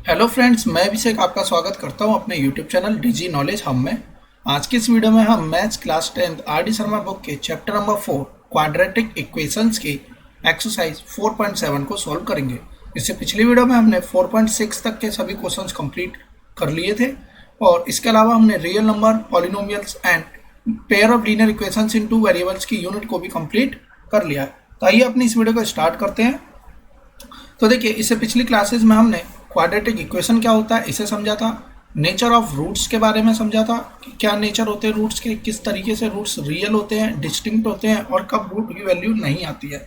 Hello friends, मैं अभिषेक आपका स्वागत करता हूं अपने यूट्यूब चैनल डिजी नॉलेज हम में। आज की इस वीडियो में हम maths class 10 RD. Sharma book के चैप्टर नंबर 4 क्वाड्रेटिक इक्वेशंस की एक्सरसाइज 4.7 को सॉल्व करेंगे। इससे पिछली वीडियो में हमने 4.6 तक के सभी क्वेश्चंस कंप्लीट कर लिए थे और इसके अलावा हमने real number, polynomials and pair of linear equations in two variables की यूनिट को भी कंप्लीट कर लिया है। तो आइए अपनी इस वीडियो को स्टार्ट करते हैं। तो देखिए, इससे पिछली क्लासेस में हमने क्वाड्रेटिक इक्वेशन क्या होता है इसे समझा था, नेचर ऑफ रूट्स के बारे में समझा था कि क्या नेचर होते हैं रूट्स के, किस तरीके से रूट्स रियल होते हैं, डिस्टिंक्ट होते हैं और कब रूट की वैल्यू नहीं आती है।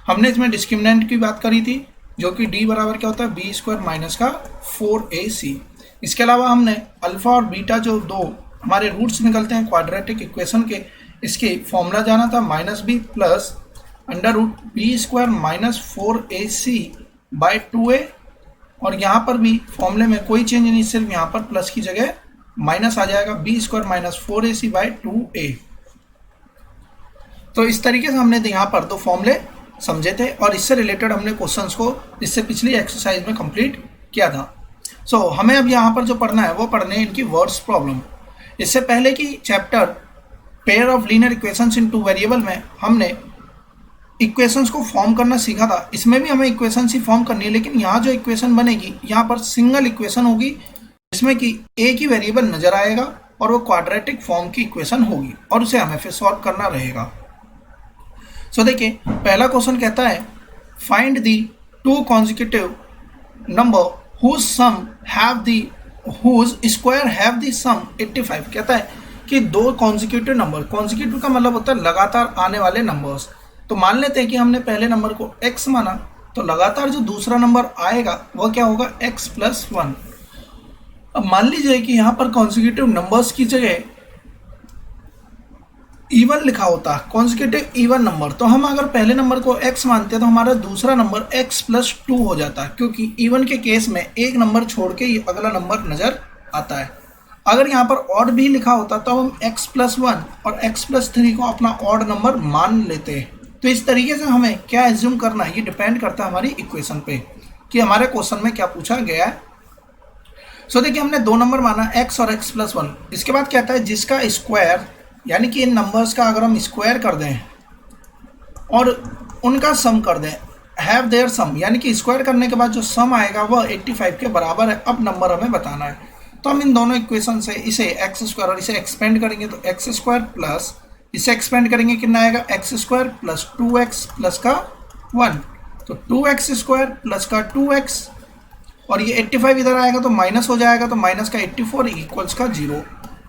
हमने इसमें डिस्क्रिमिनेंट की बात करी थी जो कि d बराबर क्या होता है बी स्क्वायर माइनस का 4ac। इसके अलावा हमने अल्फा और बीटा जो दो हमारे रूट्स निकलते हैं क्वाड्रेटिक इक्वेशन के, इसके फॉर्मूला जाना था minus B plus under root B square minus 4ac by 2a, और यहाँ पर भी फॉर्मूले में कोई चेंज नहीं, सिर्फ यहाँ पर प्लस की जगह माइनस आ जाएगा B square minus 4ac by 2a। तो इस तरीके से हमने यहाँ पर दो फॉर्मूले समझे थे और इससे रिलेटेड हमने क्वेश्चंस को इससे पिछली एक्सरसाइज में कंप्लीट किया था। सो हमें अब यहाँ पर जो पढ़ना है वो पढ़ने इनकी वर्ड्स प्रॉब्लम। इससे पहले की chapter pair of linear equations in two variable में हमने इक्वेशंस को फॉर्म करना सीखा था। इसमें भी हमें इक्वेशंस ही फॉर्म करनी है, लेकिन यहाँ जो इक्वेशन बनेगी यहाँ पर सिंगल इक्वेशन होगी जिसमें कि एक ही वेरिएबल नजर आएगा और वो क्वाड्रेटिक फॉर्म की इक्वेशन होगी और उसे हमें फिर सॉल्व करना रहेगा। सो देखिए, पहला क्वेश्चन कहता है find the two consecutive number whose sum have the whose square have the sum 85। कहता है कि दो कॉन्जिक्यूटिव नंबर, कॉन्जिक्यूटिव का मतलब होता है लगातार आने वाले नंबर्स। तो मान लेते हैं कि हमने पहले नंबर को x माना, तो लगातार जो दूसरा नंबर आएगा वह क्या होगा x प्लस 1। अब मान लीजिए कि यहाँ पर कॉन्जिक्यूटिव नंबर्स की जगह इवन लिखा होता, कॉन्जिक्यूटिव इवन नंबर, तो हम अगर पहले नंबर को x मानते हैं तो हमारा दूसरा नंबर x प्लस 2 हो जाता है, क्योंकि इवन के केस में एक नंबर छोड़ के ये अगला नंबर नजर आता है। अगर यहाँ पर ऑड भी लिखा होता तो हम x प्लस 1 और x प्लस 3 को अपना ऑड नंबर मान लेते हैं। तो इस तरीके से हमें क्या एज्यूम करना है, ये डिपेंड करता है हमारी इक्वेशन पे कि हमारे क्वेश्चन में क्या पूछा गया है। सो देखिए, हमने दो नंबर माना x और x प्लस 1। इसके बाद कहता है जिसका स्क्वायर, यानी कि इन नंबर्स का अगर हम स्क्वायर कर दें और उनका सम कर दें, हैव देयर सम, यानी कि स्क्वायर करने के बाद जो सम आएगा वह 85 के बराबर है। अब नंबर हमें बताना है, तो हम इन दोनों इक्वेशन से इसे एक्स स्क्वायर और इसे एक्सपेंड करेंगे, तो एक्स स्क्वायर प्लस इसे एक्सपेंड करेंगे कितना आएगा x square plus 2x plus का 1, तो 2x स्क्वायर प्लस का 2x, और ये 85 इधर आएगा तो माइनस हो जाएगा, तो माइनस का 84 इक्वल्स का 0,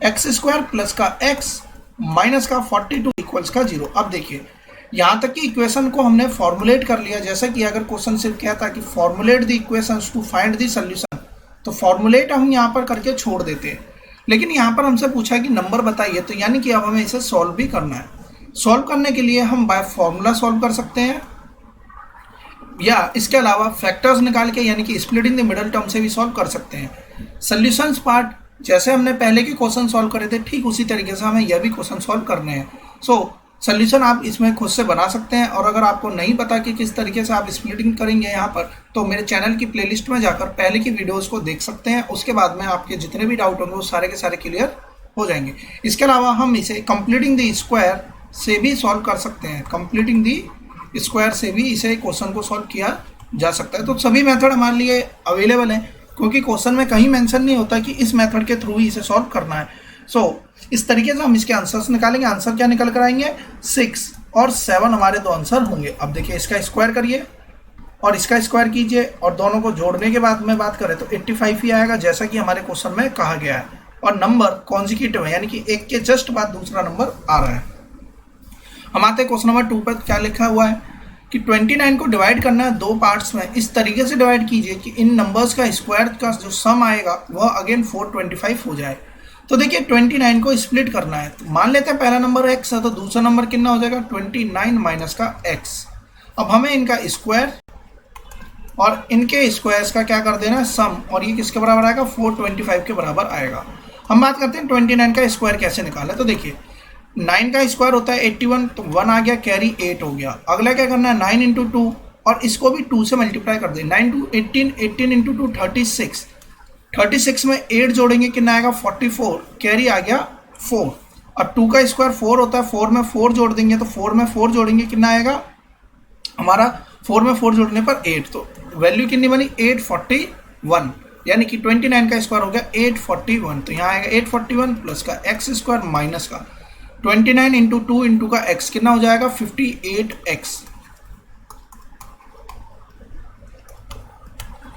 एक्स स्क्वायर प्लस का x माइनस का 42 इक्वल्स का 0। अब देखिए, यहाँ तक कि इक्वेशन को हमने फॉर्मुलेट कर लिया। जैसा कि अगर क्वेश्चन सिर्फ कहता कि formulate the equations to find the solution, तो फॉर्मुलेट हम यहाँ पर करके छोड़ देते हैं, लेकिन यहाँ पर हमसे पूछा कि नंबर बताइए, तो यानी कि अब हमें इसे सॉल्व भी करना है। सॉल्व करने के लिए हम बाय फॉर्मूला सॉल्व कर सकते हैं या इसके अलावा फैक्टर्स निकाल के, यानी कि स्प्लिटिंग द मिडल टर्म से भी सॉल्व कर सकते हैं। सॉल्यूशंस पार्ट जैसे हमने पहले के क्वेश्चन सॉल्व करे थे, ठीक उसी तरीके से हमें यह भी क्वेश्चन सॉल्व करने हैं। सो सॉल्यूशन आप इसमें खुद से बना सकते हैं, और अगर आपको नहीं पता कि किस तरीके से आप स्प्लिटिंग करेंगे यहाँ पर, तो मेरे चैनल की प्लेलिस्ट में जाकर पहले की वीडियोस को देख सकते हैं। उसके बाद में आपके जितने भी डाउट होंगे वो सारे के सारे क्लियर हो जाएंगे। इसके अलावा हम इसे कंप्लीटिंग द स्क्वायर से भी सॉल्व कर सकते हैं, कंप्लीटिंग द स्क्वायर से भी इसे क्वेश्चन को सॉल्व किया जा सकता है। तो सभी मेथड हमारे लिए अवेलेबल हैं, क्योंकि क्वेश्चन में कहीं मेंशन नहीं होता कि इस मेथड के थ्रू ही इसे सॉल्व करना है। सो इस तरीके से हम इसके आंसर्स निकालेंगे। आंसर क्या निकल कर आएंगे, 6 और 7 हमारे दो आंसर होंगे। अब देखिए, इसका स्क्वायर करिए और इसका स्क्वायर कीजिए और दोनों को जोड़ने के बाद में बात करें तो 85 ही आएगा, जैसा कि हमारे क्वेश्चन में कहा गया है। और नंबर कॉन्जिक्यूटिव है, यानी कि एक के जस्ट बाद दूसरा नंबर आ रहा है। हम आते हैं क्वेश्चन नंबर 2 पर। क्या लिखा हुआ है कि 29 को डिवाइड करना है दो पार्ट्स में। इस तरीके से डिवाइड कीजिए कि इन नंबर्स का स्क्वायर का जो सम आएगा वह अगेन 425 हो जाए। तो देखिए, 29 को स्प्लिट करना है, तो मान लेते हैं पहला नंबर x है, तो दूसरा नंबर कितना हो जाएगा 29 माइनस का x। अब हमें इनका स्क्वायर और इनके स्क्वायर्स का क्या कर देना है सम, और ये किसके बराबर आएगा 425 के बराबर आएगा। हम बात करते हैं 29 का स्क्वायर कैसे निकाला। तो देखिए, 9 का स्क्वायर होता है 81, तो 1 आ गया, कैरी 8 हो गया। अगला क्या करना है 9 × 2, और इसको भी 2 से मल्टीप्लाई कर दे। 9 × 2 18, 18 × 2 36, 36 में 8 जोड़ेंगे कितना आएगा 44, कैरी आ गया 4। और 2 का स्क्वायर 4 होता है, 4 में 4 जोड़ देंगे तो 4 में 4 जोड़ेंगे कितना आएगा हमारा 4 में 4 जोड़ने पर 8, तो वैल्यू कितनी बनी 841, यानी कि 29 का स्क्वायर हो गया 841। तो यहाँ आएगा 841 प्लस का एक्स स्क्वायर माइनस का 29 इंटू 2 इंटू का एक्स कितना हो जाएगा 58x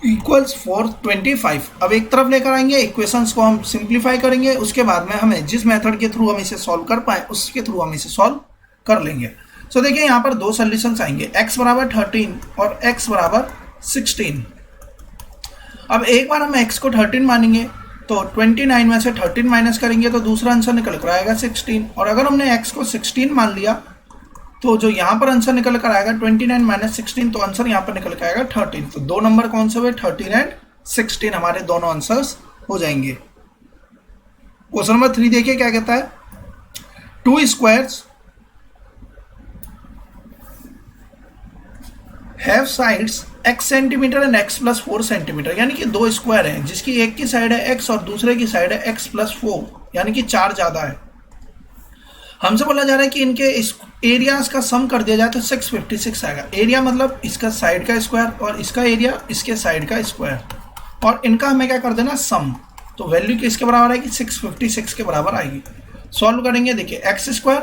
इक्वल्स 425। अब एक तरफ लेकर आएंगे, इक्वेशंस को हम सिंप्लीफाई करेंगे, उसके बाद में हमें जिस मेथड के थ्रू हम इसे सॉल्व कर पाए उसके थ्रू हम इसे सॉल्व कर लेंगे। सो देखिए यहाँ पर दो सोल्यूशंस आएंगे, x बराबर 13 और x बराबर 16। अब एक बार हम x को 13 मानेंगे तो 29 में से 13 माइनस करेंगे तो दूसरा आंसर निकल कर आएगा 16, और अगर हमने x को 16 मान लिया तो जो यहाँ पर आंसर निकल कर आएगा 29 माइनस 16, तो आंसर यहाँ पर निकल कर आएगा 13। तो दो नंबर कौन से हुए 13 एंड 16 हमारे दोनों आंसर्स हो जाएंगे। क्वेश्चन नंबर 3 देखिए क्या कहता है, 2 squares have sides x centimetre and x plus 4 centimetre, यानी कि दो स्क्वायर हैं जिसकी एक की साइड है x और दूसरे की साइड है x प्लस 4, यानी कि 4 ज़्यादा है। हमसे बोला जा रहा है कि इनके इस एरियाज का सम कर दिया जाए तो 656 आएगा। एरिया मतलब इसका साइड का स्क्वायर और इसका एरिया इसके साइड का स्क्वायर, और इनका हमें क्या कर देना सम, तो वैल्यू किसके बराबर आएगी 656 के बराबर आएगी। सॉल्व करेंगे, देखिए एक्स स्क्वायर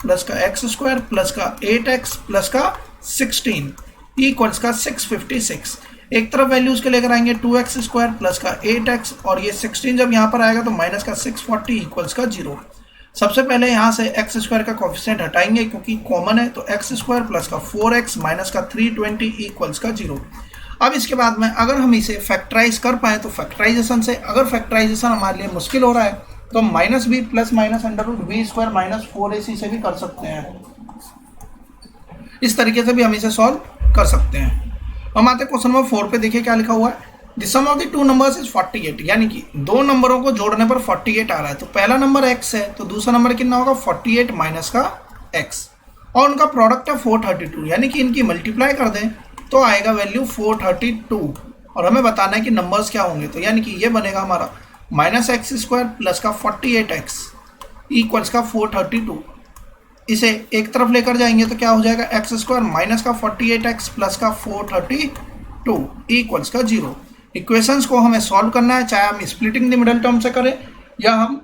प्लस का एक्स स्क्वायर प्लस का 8x प्लस का 16 इक्वल्स का 656। एक तरफ वैल्यू उसके लेकर आएंगे 2x स्क्वायर प्लस का 8x, और ये 16 जब यहाँ पर आएगा तो माइनस का 640 इक्वल्स का 0। सबसे पहले यहाँ से एक्स स्क्वायर का कोफिशिएंट हटाएंगे क्योंकि कॉमन है, तो एक्स स्क्वायर प्लस का 4x माइनस का 320 इक्वल्स का 0। अब इसके बाद में अगर हम इसे फैक्टराइज कर पाए तो फैक्टराइजेशन से, अगर फैक्टराइजेशन हमारे लिए मुश्किल हो रहा है तो minus B plus minus under root B square minus 4ac से भी कर सकते हैं। इस तरीके से भी हम इसे सॉल्व कर सकते हैं। हम आते हैं क्वेश्चन नंबर 4 पे, देखिए क्या लिखा हुआ है, the sum of the two numbers is 48, यानी कि दो नंबरों को जोड़ने पर 48 आ रहा है। तो पहला नंबर x है तो दूसरा नंबर कितना होगा 48 माइनस का x, और उनका प्रोडक्ट है 432, यानी कि इनकी मल्टीप्लाई कर दें तो आएगा वैल्यू 432, और हमें बताना है कि नंबर्स क्या होंगे। तो यानी कि ये बनेगा हमारा माइनस एक्स स्क्वायर प्लस का 48x इक्वल्स का 432। इसे एक तरफ लेकर जाएंगे तो क्या हो जाएगा एक्स स्क्वायर माइनस का 48x प्लस का 432 इक्वल्स का 0। इक्वेशंस को हमें सॉल्व करना है, चाहे हम स्प्लिटिंग द मिडल टर्म से करें या हम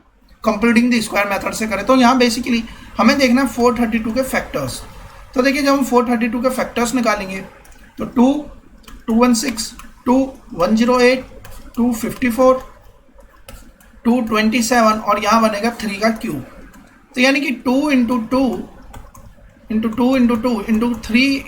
कंप्यूटिंग द स्क्वायर मेथड से करें। तो यहाँ बेसिकली हमें देखना है 432 के फैक्टर्स। तो देखिए जब हम 432 के फैक्टर्स निकालेंगे तो 2, 216, 2, 108, 254, 227, और यहाँ बनेगा 3 का क्यूब। तो यानी कि 2 इंटू 2 इंटू 2 इंटू 2 इंटू 3,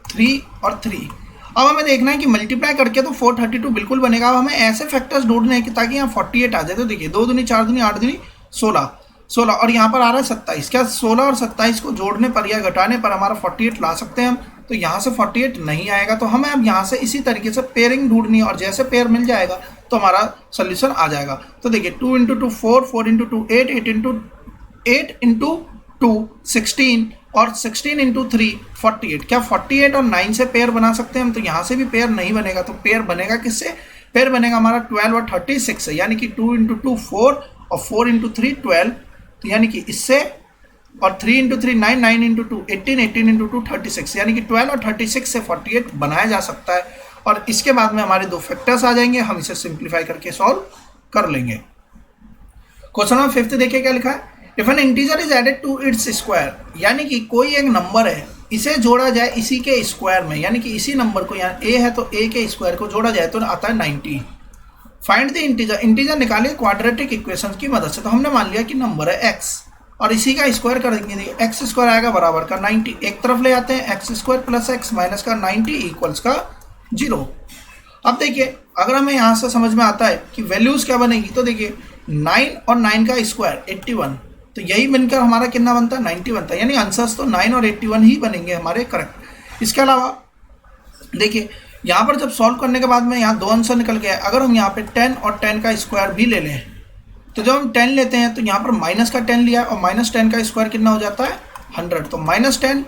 3 और 3। अब हमें देखना है कि मल्टीप्लाई करके तो 432 बिल्कुल बनेगा। अब हमें ऐसे फैक्टर्स ढूंढने हैं कि ताकि यहाँ 48 आ जाए। तो देखिए 2 दूनी 4 दूनी 8 दूनी 16, और यहाँ पर आ रहा है 27। क्या 16 और 27 को जोड़ने पर या घटाने पर हमारा 48 ला सकते हैं हम? तो यहाँ से 48 नहीं आएगा, तो हमें अब यहाँ से इसी तरीके से पेयरिंग ढूंढनी है, और जैसे पेयर मिल जाएगा तो हमारा सोल्यूशन आ जाएगा। तो देखिए 2 इंटू 2 4, 4 इंटू 2 8, 8 इंटू 2 16, और 16 इंटू 3 48। क्या 48 और 9 से पेयर बना सकते हैं हम? तो यहाँ से भी पेयर नहीं बनेगा, तो पेयर बनेगा किससे? पेयर बनेगा हमारा 12 और 36 से, यानी कि 2 इंटू 2 4 और 4 इंटू 3 12, तो यानी कि इससे, और 3 इंटू 3 9, 9 इंटू 2 18, 18 इंटू 2 36, यानी कि 12 और 36 से 48 बनाया जा सकता है। और इसके बाद में हमारे दो फैक्टर्स आ जाएंगे, हम इसे सिंप्लीफाई करके सॉल्व कर लेंगे। क्वेश्चन नंबर 5 देखिए क्या लिखा है, if an integer is added to its square, यानी कि कोई एक नंबर है इसे जोड़ा जाए इसी के स्क्वायर में, यानी कि इसी नंबर को, यहाँ a है तो a के स्क्वायर को जोड़ा जाए तो आता है 90। फाइंड द इंटीजर, इंटीजर निकालिए क्वाड्रेटिक इक्वेशन की मदद से। तो हमने मान लिया कि नंबर है x और इसी का स्क्वायर करेंगे, एक्स स्क्वायर आएगा बराबर का 90। एक तरफ ले आते हैं, x square plus x minus का 90 इक्वल्स का 0। अब देखिए अगर हमें यहाँ से समझ में आता है कि वैल्यूज क्या बनेगी, तो देखिए 9 और 9 का स्क्वायर 81, तो यही बनकर हमारा कितना बनता है 90 बनता है, यानी आंसर्स तो 9 और 81 ही बनेंगे हमारे करेक्ट। इसके अलावा देखिए यहाँ पर जब सॉल्व करने के बाद में यहाँ दो आंसर निकल गया। अगर हम यहाँ पे 10 और 10 का स्क्वायर भी ले लें, तो जब हम 10 लेते हैं तो यहाँ पर माइनस का 10 लिया और माइनस 10 का स्क्वायर कितना हो जाता है 100। तो माइनस 10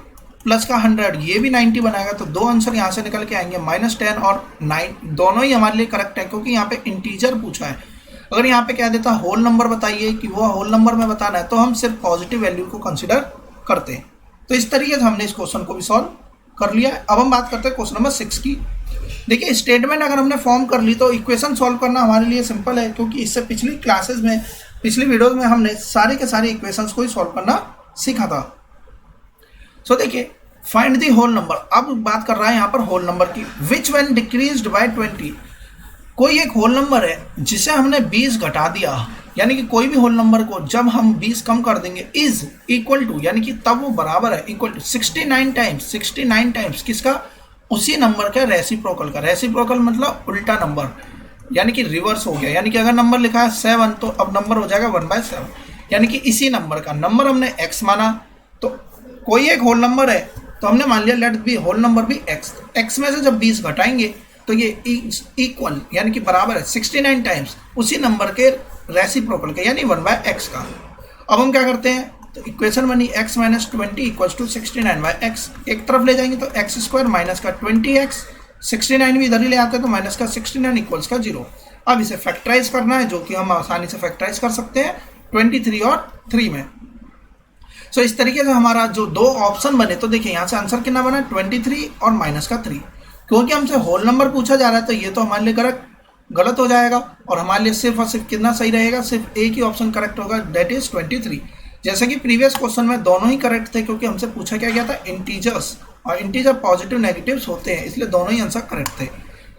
प्लस का 100 ये भी 90 बनाएगा, तो दो आंसर यहाँ से निकल के आएंगे -10 और 9, दोनों ही हमारे लिए करेक्ट है क्योंकि यहाँ पे इंटीजर पूछा है। अगर यहाँ पे कह देता होल नंबर बताइए कि वो होल नंबर में बताना है तो हम सिर्फ पॉजिटिव वैल्यू को कंसिडर करते हैं। तो इस तरीके से हमने इस क्वेश्चन को भी सॉल्व कर लिया। अब हम बात करते हैं क्वेश्चन नंबर 6 की। देखिए स्टेटमेंट अगर हमने फॉर्म कर ली तो इक्वेशन सॉल्व करना हमारे लिए सिंपल है, क्योंकि इससे पिछली क्लासेस में, पिछली वीडियोज में हमने सारे के सारे इक्वेशंस को ही सॉल्व करना सीखा था। सो देखिए फाइंड दी होल नंबर, अब बात कर रहा है यहाँ पर होल नंबर की। विच व्हेन डिक्रीज्ड बाय 20, कोई एक होल नंबर है जिसे हमने 20 घटा दिया, यानी कि कोई भी होल नंबर को जब हम 20 कम कर देंगे, इज इक्वल टू, यानी कि तब वो बराबर है, इक्वल टू 69 टाइम्स किसका, उसी नंबर का रेसिप्रोकल का। रेसिप्रोकल मतलब उल्टा नंबर, यानी कि रिवर्स हो गया। यानी कि अगर नंबर लिखा है 7 तो अब नंबर हो जाएगा 1/7, यानी कि इसी नंबर का। नंबर हमने x माना, तो कोई एक होल नंबर है तो हमने मान लिया लेट बी होल नंबर भी x में से जब 20 घटाएंगे तो ये इक्वल यानी कि बराबर है 69 टाइम्स उसी नंबर के रेसिप्रोकल के, यानी 1/x का। अब हम क्या करते हैं, तो इक्वेशन बनी x - 20 इक्वल्स टू 69/x, एक तरफ ले जाएंगे तो x² माइनस का 20x, 69 भी इधर ही ले आते हैं तो माइनस का 69 इक्वल्स का 0। अब इसे फैक्टराइज करना है, जो कि हम आसानी से फैक्टराइज कर सकते हैं 23 और 3 में। सो इस तरीके से हमारा जो दो ऑप्शन बने, तो देखिए यहाँ से आंसर कितना बना 23 और -3। क्योंकि हमसे होल नंबर पूछा जा रहा है तो ये तो हमारे लिए गलत हो जाएगा, और हमारे लिए सिर्फ और सिर्फ कितना सही रहेगा, सिर्फ एक ही ऑप्शन करेक्ट होगा, दैट इज 23। जैसे कि प्रीवियस क्वेश्चन में दोनों ही करेक्ट थे, क्योंकि हमसे पूछा क्या गया था इंटीजर्स, और इंटीजर पॉजिटिव नेगेटिव्स होते हैं, इसलिए दोनों ही आंसर करेक्ट थे।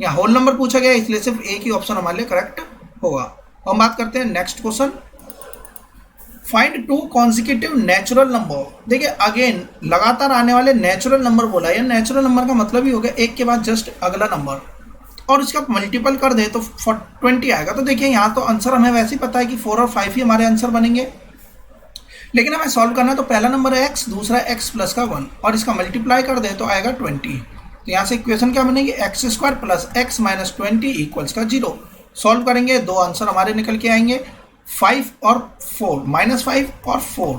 यहाँ होल नंबर पूछा गया इसलिए सिर्फ एक ही ऑप्शन हमारे लिए करेक्ट होगा। हम बात करते हैं next question, find 2 consecutive natural number. देखिए अगेन लगातार आने वाले नेचुरल नंबर बोला है। नेचुरल नंबर का मतलब ही हो गया एक के बाद जस्ट अगला नंबर, और इसका मल्टीपल कर दे तो 20 आएगा। तो देखिए यहाँ तो आंसर हमें वैसे ही पता है कि 4 और 5 ही हमारे आंसर बनेंगे, लेकिन हमें सॉल्व करना है तो पहला नंबर है x, दूसरा x प्लस का 1, और इसका मल्टीप्लाई कर दे तो आएगा 20। तो यहाँ से इक्वेशन क्या बनेगी, x² प्लस x - 20 इक्वल्स का 0। सॉल्व करेंगे दो आंसर हमारे निकल के आएंगे 5 और 4, -5 और 4।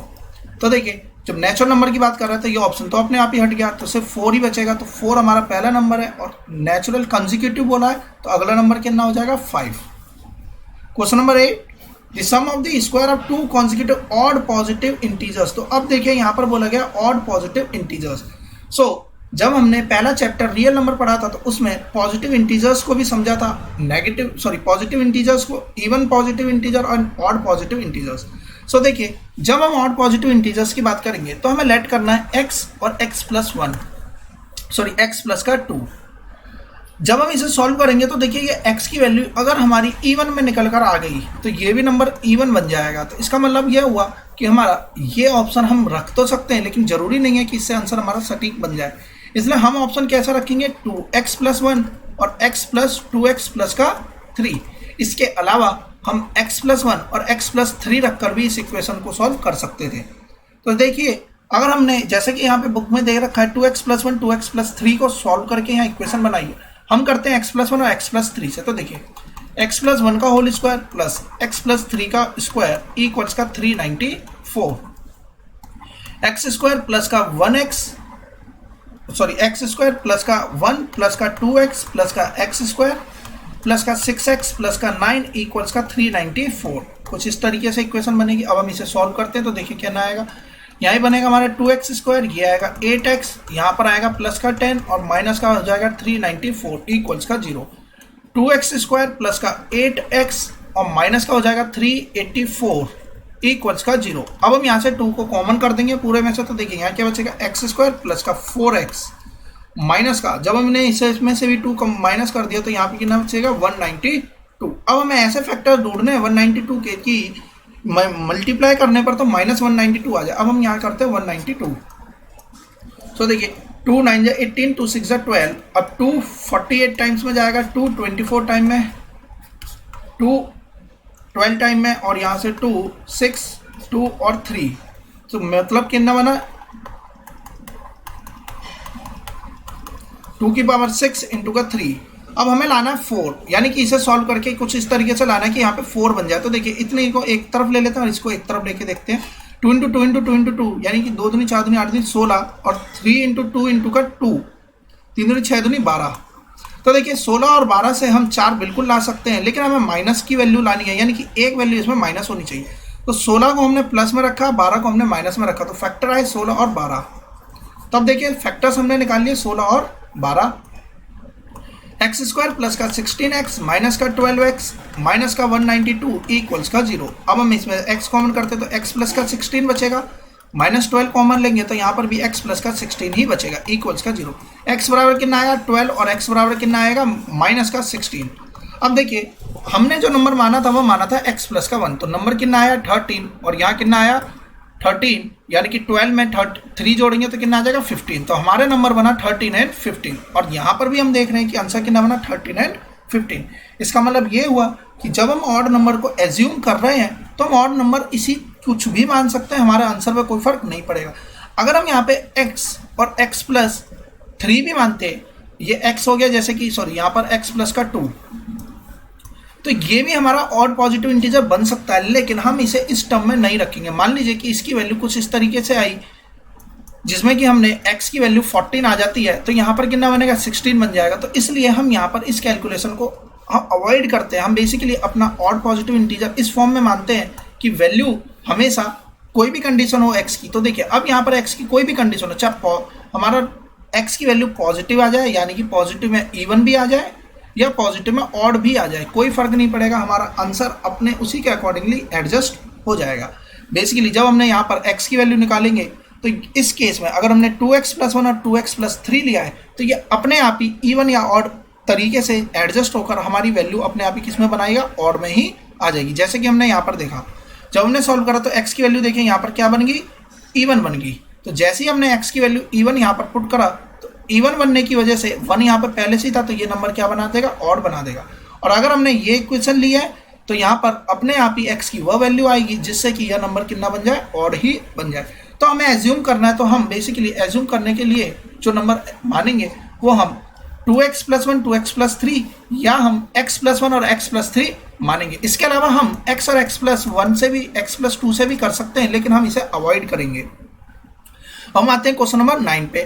तो देखिए जब नेचुरल नंबर की बात कर रहे थे ये ऑप्शन तो अपने आप ही हट गया, तो सिर्फ 4 ही बचेगा। तो 4 हमारा पहला नंबर है, और नेचुरल कंजिक्यूटिव बोला है तो अगला नंबर कितना हो जाएगा 5। Question number 8, the sum of the square of 2 consecutive odd positive integers. तो अब देखिए यहाँ पर बोला गया ऑड पॉजिटिव इंटीजर्स। सो जब हमने पहला चैप्टर रियल नंबर पढ़ा था तो उसमें पॉजिटिव इंटीजर्स को भी समझा था, पॉजिटिव इंटीजर्स को, इवन पॉजिटिव इंटीजर और ऑड पॉजिटिव इंटीजर्स। सो देखिए जब हम ऑड पॉजिटिव इंटीजर्स की बात करेंगे तो हमें लेट करना है x और x प्लस 2। जब हम इसे सॉल्व करेंगे तो देखिए ये x की वैल्यू अगर हमारी इवन में निकल कर आ गई तो ये भी नंबर इवन बन जाएगा। तो इसका मतलब यह हुआ कि हमारा ये ऑप्शन हम रख तो सकते हैं, लेकिन जरूरी नहीं है कि इससे आंसर हमारा सटीक बन जाए। इसलिए हम ऑप्शन कैसा रखेंगे 2x प्लस 1 और x प्लस 2x प्लस का 3। इसके अलावा हम x प्लस 1 और x प्लस 3 रखकर भी इस इक्वेशन को सॉल्व कर सकते थे। तो देखिए अगर हमने जैसे कि यहाँ पे बुक में दे रखा है 2x प्लस 1 2x प्लस 3 को सॉल्व करके यहाँ इक्वेशन बनाइए, हम करते हैं x प्लस 1 और x प्लस 3 से। तो देखिए x प्लस 1 का whole square plus x plus 3 का स्क्वायर इक्वल्स का 394, x स्क्वायर प्लस का x स्क्वायर प्लस का 1 प्लस का 2x प्लस का x स्क्वायर प्लस का 6x प्लस का 9 इक्वल्स का 394। कुछ इस तरीके से इक्वेशन बनेगी। अब हम इसे सॉल्व करते हैं तो देखिए क्या आएगा, यहाँ ही बनेगा हमारा 2x स्क्वायर, ये आएगा 8x, यहाँ पर आएगा प्लस का 10 और माइनस का हो जाएगा 394 इक्वल्स का 0। 2x स्क्वायर प्लस का 8x और माइनस का हो जाएगा 384 इक्वल्स का 0। अब हम यहाँ से 2 को कॉमन कर देंगे पूरे में से, तो देखिए यहाँ क्या बचेगा x स्क्वायर प्लस का 4x माइनस का, जब हमने इसमें से भी 2 माइनस कर दिया तो यहाँ पे कितना बचेगा 192। अब हमें ऐसे फैक्टर ढूंढने हैं 192 के कि मल्टीप्लाई करने पर तो -192 आ जाए। अब हम यहाँ करते हैं 192। तो देखिए 2 9 18, 2 6 12, अब 2 48 टाइम्स में जाएगा, 2 24 टाइम में, 2 12 टाइम में, और यहाँ से 2 6 2 और 3। तो मतलब कितना बना 2 की पावर 6 इंटू का 3। अब हमें लाना है 4, यानी कि इसे सॉल्व करके कुछ इस तरीके से लाना है कि यहाँ पे 4 बन जाए। तो देखिए इतने को एक तरफ ले लेते हैं और इसको एक तरफ लेके देखते हैं। 2 into two into two into two यानी कि 2 दूनी 4 दूनी 8 दूनी 16 और 3 इंटू टू इंटू का 2, 3 दूनी 6 दूनी 12। तो देखिए 16 और 12 से हम 4 बिल्कुल ला सकते हैं, लेकिन हमें माइनस की वैल्यू लानी है, यानी कि एक वैल्यू इसमें माइनस होनी चाहिए। तो 16 को हमने प्लस में रखा, 12 को हमने माइनस में रखा, तो फैक्टर आए 16 और 12। तब देखिए फैक्टर्स हमने निकाल लिए 16 और 12। एक्स स्क्वायर प्लस का 16x माइनस का 12x माइनस का 192 इक्वल्स का 0। अब हम इसमें x कॉमन करते तो x प्लस का 16 बचेगा, माइनस 12 कॉमन लेंगे तो यहाँ पर भी x प्लस का 16 ही बचेगा इक्वल्स का 0। x बराबर कितना आया 12 और x बराबर कितना आएगा माइनस का 16। अब देखिए हमने जो नंबर माना था वो माना था x प्लस का 1, तो नंबर कितना आया 13 और यहाँ कितना आया 13, यानी कि 12 में 3 जोड़ेंगे तो कितना आ जाएगा 15। तो हमारे नंबर बना 13 एंड 15, और यहाँ पर भी हम देख रहे हैं कि आंसर कितना बना 13 एंड 15। इसका मतलब ये हुआ कि जब हम ऑड नंबर को एज्यूम कर रहे हैं तो हम ऑड नंबर इसी कुछ भी मान सकते हैं, हमारे आंसर पर कोई फर्क नहीं पड़ेगा। अगर हम यहाँ पे x और x प्लस 3 भी मानते, ये x हो गया जैसे कि यहाँ पर x प्लस का 2, तो ये भी हमारा ऑड पॉजिटिव इंटीजर बन सकता है, लेकिन हम इसे इस टर्म में नहीं रखेंगे। मान लीजिए कि इसकी वैल्यू कुछ इस तरीके से आई जिसमें कि हमने x की वैल्यू 14 आ जाती है, तो यहाँ पर कितना बनेगा 16 बन जाएगा। तो इसलिए हम यहाँ पर इस कैलकुलेशन को अवॉइड करते हैं। हम बेसिकली अपना ऑड पॉजिटिव इंटीजर इस फॉर्म में मानते हैं कि वैल्यू हमेशा कोई भी कंडीशन हो x की। तो देखिए अब यहाँ पर x की कोई भी कंडीशन हो, चाहे हमारा x की वैल्यू पॉजिटिव आ जाए, यानी कि पॉजिटिव में इवन भी आ जाए या पॉजिटिव में ऑड भी आ जाए, कोई फर्क नहीं पड़ेगा, हमारा आंसर अपने उसी के अकॉर्डिंगली एडजस्ट हो जाएगा। बेसिकली जब हमने यहाँ पर x की वैल्यू निकालेंगे तो इस केस में अगर हमने 2x प्लस 1 और 2x प्लस 3 लिया है तो ये अपने आप ही इवन या ऑड तरीके से एडजस्ट होकर हमारी वैल्यू अपने आप ही किस में बनाएगा, ऑड में ही आ जाएगी। जैसे कि हमने यहाँ पर देखा, जब हमने सॉल्व करा तो x की वैल्यू देखें यहाँ पर क्या बन गई, इवन बन गई। तो जैसे ही हमने x की वैल्यू इवन यहाँ पर पुट करा तो इवन बनने की वजह से 1 यहाँ पर पहले से ही था, तो ये नंबर क्या बना देगा, ऑड बना देगा। और अगर हमने ये इक्वेशन लिया है तो यहाँ पर अपने आप ही x की वह वैल्यू आएगी जिससे कि यह नंबर कितना बन जाए, ऑड ही बन जाए। तो हमें एज्यूम करना है, तो हम बेसिकली एज्यूम करने के लिए जो नंबर मानेंगे वो हम 2x प्लस 1 2x प्लस 3 या हम x प्लस 1 और x प्लस 3 मानेंगे। इसके अलावा हम x और x प्लस 1 से भी x प्लस 2 से भी कर सकते हैं, लेकिन हम इसे अवॉइड करेंगे। हम आते हैं क्वेश्चन नंबर 9 पे।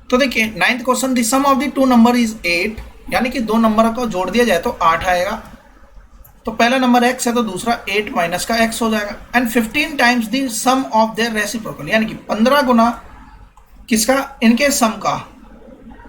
तो देखिए 9th question, the sum of the two number is 8, यानी कि दो नंबर को जोड़ दिया जाए तो 8 आएगा। तो पहला नंबर x है तो दूसरा 8 माइनस का x हो जाएगा। And 15 times the sum of their reciprocal, यानी कि 15 गुना किसका, इनके सम का,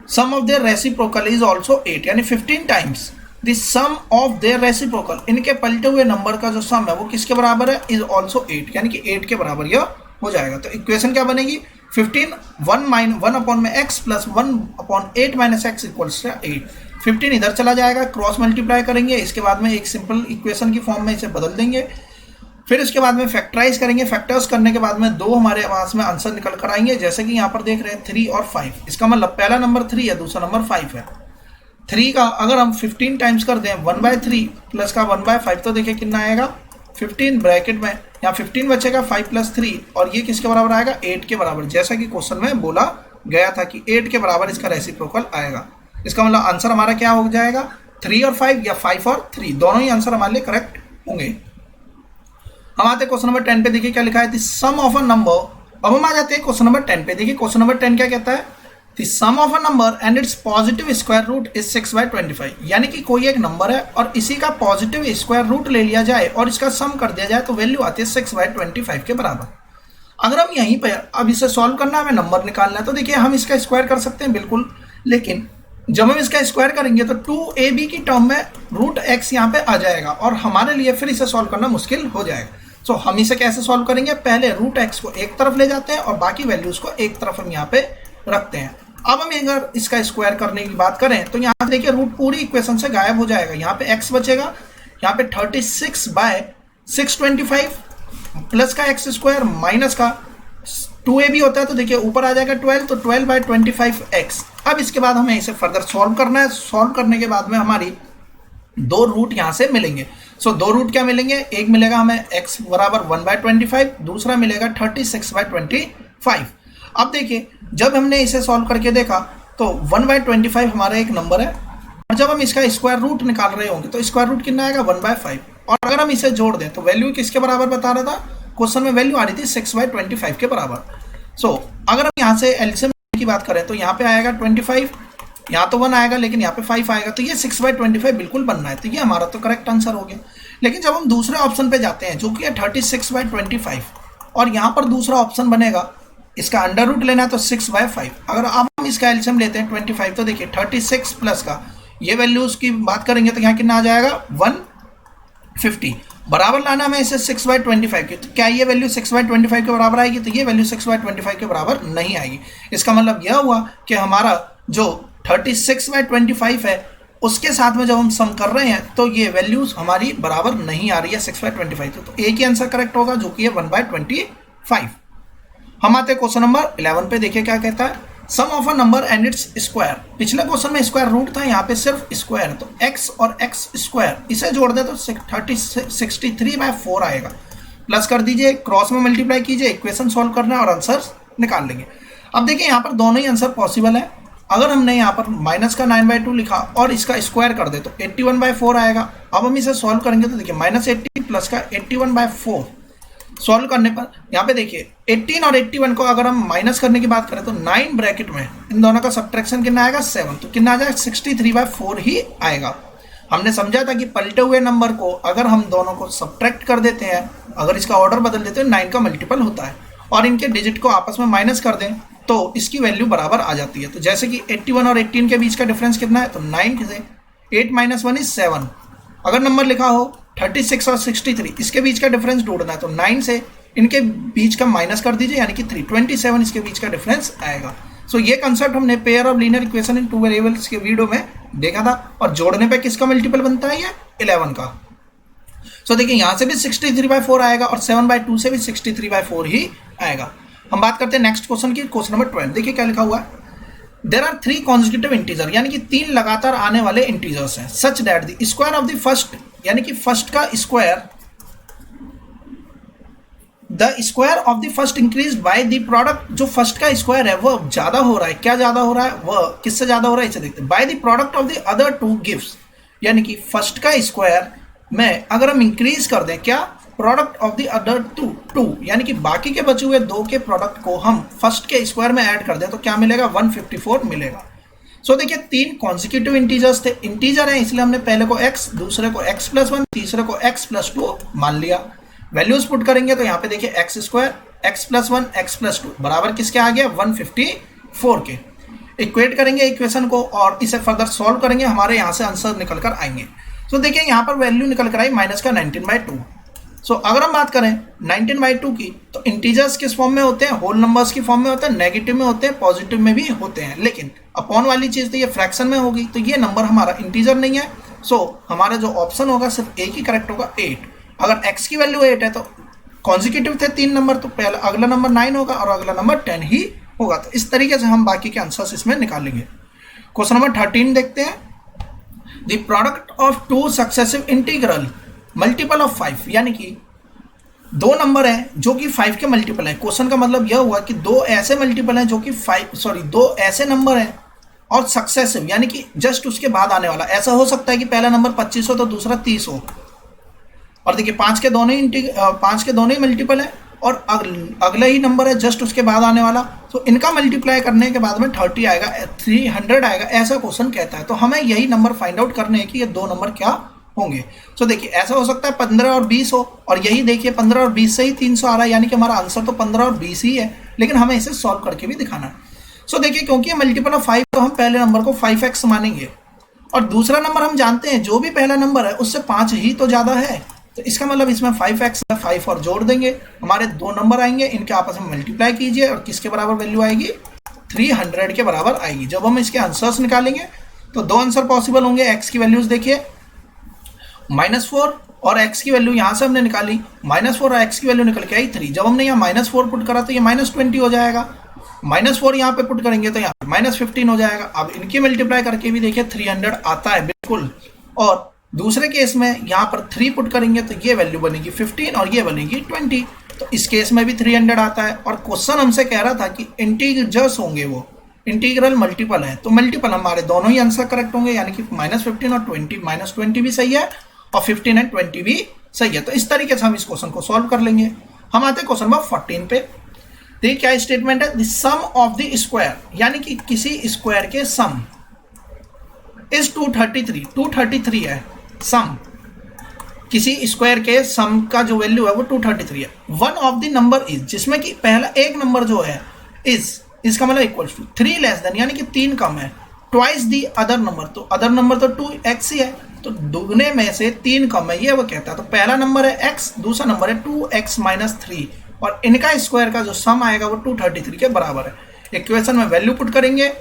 sum of their reciprocal is also 8, यानी 15 times the sum of their reciprocal, इनके पलटे हुए नंबर का जो सम है वो किसके बराबर है, इज ऑल्सो 8, यानी कि 8 के बराबर यह हो जाएगा। तो इक्वेशन क्या बनेगी, 15 1 अपॉन में x plus 1 upon 8 minus x equals 8। 15 इधर चला जाएगा, क्रॉस मल्टीप्लाई करेंगे, इसके बाद में एक सिंपल इक्वेशन की फॉर्म में इसे बदल देंगे। फिर इसके बाद में फैक्टराइज करेंगे, फैक्टर्स करने के बाद में 2 हमारे पास में आंसर निकल कर आएंगे, जैसे कि यहाँ पर देख रहे हैं 3 और 5। इसका मतलब पहला नंबर 3 है, दूसरा नंबर 5 है। 3 का अगर हम 15 टाइम्स कर दें 1/3 प्लस का 1/5, तो देखिए कितना आएगा 15 ब्रैकेट में, यहाँ 15 बचेगा 5 प्लस 3, और ये किसके बराबर आएगा, 8 के बराबर, जैसा कि क्वेश्चन में बोला गया था कि 8 के बराबर इसका रेसिप्रोकल आएगा। इसका मतलब आंसर हमारा क्या हो जाएगा, 3 और 5 या 5 और 3, दोनों ही आंसर हमारे लिए करेक्ट होंगे। हम आते हैं क्वेश्चन नंबर 10 पे, देखिए क्या लिखा है, the sum of a number. अब हम आ जाते हैं क्वेश्चन नंबर 10 पे। देखिए क्वेश्चन नंबर 10 क्या कहता है, the sum of a number and its positive square root is 6/25, यानी कि कोई एक नंबर है और इसी का पॉजिटिव स्क्वायर रूट ले लिया जाए और इसका सम कर दिया जाए तो वैल्यू आती है 6/25 के बराबर। अगर हम यहीं पर अब इसे सॉल्व करना है, हमें नंबर निकालना है, तो देखिए हम इसका स्क्वायर कर सकते हैं बिल्कुल, लेकिन जब हम इसका स्क्वायर करेंगे तो 2ab की टर्म में रूट x यहाँ पे आ जाएगा और हमारे लिए फिर इसे सॉल्व करना मुश्किल हो जाएगा। सो हम इसे कैसे सॉल्व करेंगे, पहले रूट x को एक तरफ ले जाते हैं और बाकी वैल्यूज को एक तरफ हम यहाँ पे रखते हैं। अब हम अगर इसका स्क्वायर करने की बात करें तो यहाँ देखिए रूट पूरी इक्वेशन से गायब हो जाएगा, यहाँ पे x बचेगा, यहाँ पे 36/625 प्लस का x स्क्वायर माइनस का 2ab होता है, तो देखिए ऊपर आ जाएगा 12, तो 12/25x। अब इसके बाद हमें इसे फर्दर सॉल्व करना है। सॉल्व करने के बाद में हमारी 2 रूट यहाँ से मिलेंगे। सो 2 रूट क्या मिलेंगे, एक मिलेगा हमें x बराबर 1/25, दूसरा मिलेगा 36/25। अब देखिए जब हमने इसे सॉल्व करके देखा तो 1/25 हमारा एक नंबर है, और जब हम इसका स्क्वायर रूट निकाल रहे होंगे तो स्क्वायर रूट कितना आएगा 1/5, और अगर हम इसे जोड़ दें तो वैल्यू किसके बराबर बता रहा था, क्वेश्चन में वैल्यू आ रही थी 6/25 के बराबर। सो अगर हम यहाँ से एलसीएम की बात करें तो यहाँ पे आएगा 25, यहाँ तो 1 आएगा लेकिन यहाँ पे 5 आएगा, तो ये 6/25 बिल्कुल बनना है, तो ये हमारा तो करेक्ट आंसर हो गया। लेकिन जब हम दूसरे ऑप्शन पे जाते हैं जो कि है 36/25 और यहाँ पर दूसरा ऑप्शन बनेगा इसका अंडर रूट लेना है तो 6/5। अगर अब हम इसका एलसीएम लेते हैं 25, तो देखिए 36 प्लस का ये वैल्यूज की बात करेंगे तो यहाँ कितना आ जाएगा 150, बराबर लाना हमें इसे 6/25 की, तो क्या ये वैल्यू 6/25 के बराबर आएगी? तो ये वैल्यू 6/25 के बराबर नहीं आएगी। इसका मतलब यह हुआ कि हमारा जो 36/25 है उसके साथ में जब हम सम कर रहे हैं तो ये वैल्यूज हमारी बराबर नहीं आ रही है 6/25, तो एक ही आंसर करेक्ट होगा जो कि है 1/25। हम आते हैं क्वेश्चन नंबर 11 पे, देखिए क्या कहता है, sum of a number and its square. पिछले क्वेश्चन में स्क्वायर रूट था, यहाँ पे सिर्फ स्क्वायर है, तो x और x स्क्वायर इसे जोड़ दे तो 63/4 आएगा। प्लस कर दीजिए, क्रॉस में मल्टीप्लाई कीजिए, इक्वेशन सॉल्व करना है और आंसर निकाल लेंगे। अब देखिए यहाँ पर दोनों ही आंसर पॉसिबल है। अगर हमने यहाँ पर माइनस का 9/2 लिखा और इसका स्क्वायर कर दे तो 81/4 आएगा। अब हम इसे सॉल्व करेंगे तो देखिए -80 प्लस का 81/4 सॉल्व करने पर यहाँ पे देखिए 18 और 81 को अगर हम माइनस करने की बात करें तो 9 ब्रैकेट में इन दोनों का सब्ट्रैक्शन कितना आएगा 7, तो कितना आ जाएगा 63/4 ही आएगा। हमने समझा था कि पलटे हुए नंबर को अगर हम दोनों को सब्ट्रैक्ट कर देते हैं, अगर इसका ऑर्डर बदल देते हैं 9 का मल्टीपल होता है और इनके डिजिट को आपस में माइनस कर दें तो इसकी वैल्यू बराबर आ जाती है। तो जैसे कि 81 और 18 के बीच का डिफरेंस कितना है, तो 9 से 8 - 1 = 7। अगर नंबर लिखा हो 36 और 63, इसके बीच का डिफरेंस ढूंढना है तो 9 से इनके बीच का माइनस कर दीजिए यानी कि 3, 27 इसके बीच का डिफरेंस आएगा। सो ये कंसेप्ट हमने pair of linear equation in 2 variables के वीडियो में देखा था और जोड़ने पे किसका मल्टीपल बनता है, ये 11 का। सो देखिए यहाँ से भी 63/4 आएगा और 7/2 से भी 63/4 ही आएगा। हम बात करते हैं नेक्स्ट क्वेश्चन की, क्वेश्चन नंबर 12। देखिए क्या लिखा हुआ है, देयर आर 3 कॉन्जिक्यूटिव इंटीजर, यानी कि 3 लगातार आने वाले इंटीजर्स हैं, सच that the square of the first, यानी कि फर्स्ट का square, the square of the first increase by the product, जो फर्स्ट का स्क्वायर है वो ज्यादा हो रहा है। क्या ज्यादा हो रहा है, वह किससे ज्यादा हो रहा है इसे देखते हैं, by the product of the other 2 gives, यानी कि फर्स्ट का स्क्वायर में अगर हम इंक्रीज कर दें क्या, प्रोडक्ट ऑफ द अदर 2, यानी कि बाकी के बचे हुए 2 के प्रोडक्ट को हम फर्स्ट के स्क्वायर में ऐड कर दें तो क्या मिलेगा, 154 मिलेगा। सो देखिए 3 कॉन्जिक्यूटिव इंटीजर्स थे, इंटीजर है इसलिए हमने पहले को x, दूसरे को x+1, तीसरे को x+2 मान लिया। वैल्यूज पुट करेंगे तो यहाँ पे देखिए x² x+1 x+2 बराबर किसके आ गया, 154 के। इक्वेट करेंगे इक्वेशन को और इसे फर्दर सॉल्व करेंगे, हमारे यहाँ से आंसर निकल कर आएंगे। सो देखिए यहाँ पर वैल्यू निकल कर आई माइनस का 19/2। सो अगर हम बात करें 19/2 की तो इंटीजर्स किस फॉर्म में होते हैं, होल नंबर्स की फॉर्म में होते हैं, नेगेटिव में होते हैं, पॉजिटिव में भी होते हैं, लेकिन अपॉन वाली चीज़ तो ये फ्रैक्शन में होगी, तो ये नंबर हमारा इंटीजर नहीं है। सो हमारा जो ऑप्शन होगा सिर्फ एक ही करेक्ट होगा, 8। अगर x की वैल्यू 8 है तो कॉन्जिक्यूटिव थे 3 नंबर, तो पहला अगला नंबर 9 होगा और अगला नंबर 10 ही होगा। तो इस तरीके से हम बाकी के आंसर्स इसमें निकालेंगे। क्वेश्चन नंबर 13 देखते हैं, the product of 2 successive integral multiple of 5, यानी कि 2 नंबर हैं जो कि 5 के मल्टीपल हैं। क्वेश्चन का मतलब यह हुआ कि 2 ऐसे मल्टीपल हैं जो कि 2 ऐसे नंबर हैं और सक्सेसिव यानी कि जस्ट उसके बाद आने वाला। ऐसा हो सकता है कि पहला नंबर 25 हो तो दूसरा 30 हो, और देखिए 5 के दोनों ही मल्टीपल है और अगला ही नंबर है जस्ट उसके बाद आने वाला, तो इनका मल्टीप्लाई करने के बाद में 30 आएगा, 300 आएगा, ऐसा क्वेश्चन कहता है। तो हमें यही नंबर फाइंड आउट करने हैं कि ये 2 नंबर क्या होंगे। सो देखिए ऐसा हो सकता है 15 और 20 हो, और यही देखिए 15 और 20 से ही 300 आ रहा है, यानी कि हमारा आंसर तो 15 और 20 ही है, लेकिन हमें इसे सॉल्व करके भी दिखाना है। सो देखिए क्योंकि ये मल्टीपल ऑफ 5 तो हम पहले नंबर को 5x मानेंगे, और दूसरा नंबर हम जानते हैं जो भी पहला नंबर है उससे 5 ही तो ज़्यादा है, तो इसका मतलब इसमें 5x 5 और जोड़ देंगे, हमारे 2 नंबर आएंगे, इनके आपस में मल्टीप्लाई कीजिए और किसके बराबर वैल्यू आएगी, 300 के बराबर आएगी। जब हम इसके आंसर्स निकालेंगे तो 2 आंसर पॉसिबल होंगे। x की वैल्यूज देखिए -4 और x की वैल्यू यहाँ से हमने निकाली, -4 और x की वैल्यू निकल के आई 3। जब हमने यहाँ -4 पुट करा तो ये -20 हो जाएगा, -4 यहाँ पे पुट करेंगे तो यहाँ पे -15 हो जाएगा। अब इनकी मल्टीप्लाई करके भी देखिए 300 आता है बिल्कुल, और दूसरे केस में यहाँ पर 3 पुट करेंगे तो ये वैल्यू बनेगी 15 और ये बनेगी 20, तो इस केस में भी 300 आता है। और क्वेश्चन हमसे कह रहा था कि इंटीजर्स होंगे, वो इंटीग्रल मल्टीपल है, तो मल्टीपल हमारे दोनों ही आंसर करेक्ट होंगे, यानी कि -15 और 20, -20 भी सही है और 15 एंड 20 भी सही है। तो इस तरीके से हम इस क्वेश्चन को सॉल्व कर लेंगे। हम आते हैं क्वेश्चन नंबर 14 पे। देखिए क्या स्टेटमेंट है, the sum of the square, यानी कि किसी स्क्वायर के सम इज 233, 233 है सम, किसी स्क्वायर के सम का जो वैल्यू है वो 233 है। One of the number is, जिसमें कि पहला एक नंबर जो है इज, इसका मतलब इक्वल टू 3 लेस देन, यानी कि 3 कम है, ट्वाइस दी अदर नंबर, तो अदर नंबर तो 2x ही है, तो दुगने में से 3 कम है, ये वो कहता है। तो पहला नंबर है x, दूसरा नंबर है 2x माइनस 3, और इनका स्क्वायर का जो सम आएगा वो 233 के बराबर है। इक्वेशन में वैल्यू पुट करेंगे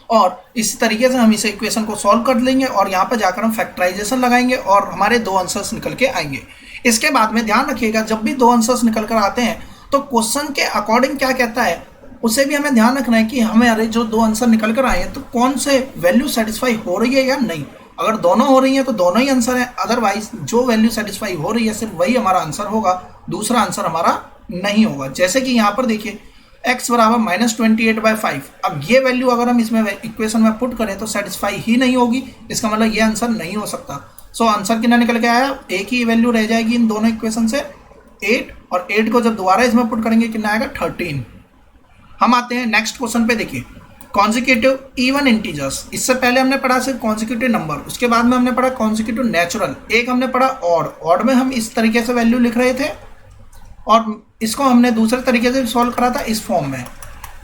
और इस तरीके से हम इस इक्वेशन को सॉल्व कर लेंगे और यहाँ पर जाकर हम फैक्टराइजेशन लगाएंगे और हमारे दो आंसर्स निकल के आएंगे। इसके बाद में ध्यान रखिएगा, जब भी दो आंसर्स निकल कर आते हैं तो क्वेश्चन के अकॉर्डिंग क्या कहता है उसे भी हमें ध्यान रखना है कि हमारे जो दो आंसर निकल कर आए हैं तो कौन से वैल्यू सेटिस्फाई हो रही है या नहीं। अगर दोनों हो रही हैं तो दोनों ही आंसर है, अदरवाइज जो वैल्यू सेटिस्फाई हो रही है सिर्फ वही हमारा आंसर होगा, दूसरा आंसर हमारा नहीं होगा। जैसे कि यहाँ पर देखिए x बराबर -28/5, अब ये वैल्यू अगर हम इसमें इक्वेशन में पुट करें तो सेटिस्फाई ही नहीं होगी, इसका मतलब ये आंसर नहीं हो सकता। सो आंसर कितना निकल के आया, एक ही वैल्यू रह जाएगी इन दोनों इक्वेशन से 8, और 8 को जब दोबारा इसमें पुट करेंगे कितना आएगा 13। हम आते हैं नेक्स्ट क्वेश्चन पे। देखिए कॉन्जिक्यूटिव इवन इंटीजर्स, इससे पहले हमने पढ़ा सिर्फ कॉन्जिक्यूटिव नंबर, उसके बाद में हमने पढ़ा कॉन्जिक्यूटिव नेचुरल, एक हमने पढ़ा ऑड, ऑड में हम इस तरीके से वैल्यू लिख रहे थे और इसको हमने दूसरे तरीके से सॉल्व करा था इस फॉर्म में।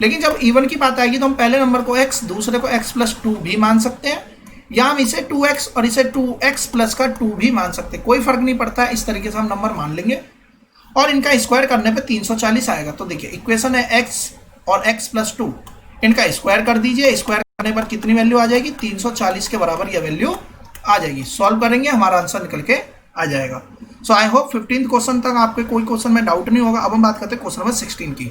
लेकिन जब इवन की बात आएगी तो हम पहले नंबर को x, दूसरे को x+2 भी मान सकते हैं, या हम इसे 2x और इसे 2x+2 भी मान सकते हैं, कोई फर्क नहीं पड़ता है, इस तरीके से हम नंबर मान लेंगे और इनका स्क्वायर करने पे 340 आएगा। तो देखिए इक्वेशन है x और x+2, इनका स्क्वायर कर दीजिए, स्क्वायर करने पर कितनी वैल्यू आ जाएगी 340 के बराबर यह वैल्यू आ जाएगी। सॉल्व करेंगे हमारा आंसर निकल के आ जाएगा। सो आई होप 15 क्वेश्चन तक आपके कोई क्वेश्चन में डाउट नहीं होगा। अब हम बात करते हैं क्वेश्चन नंबर 16 की।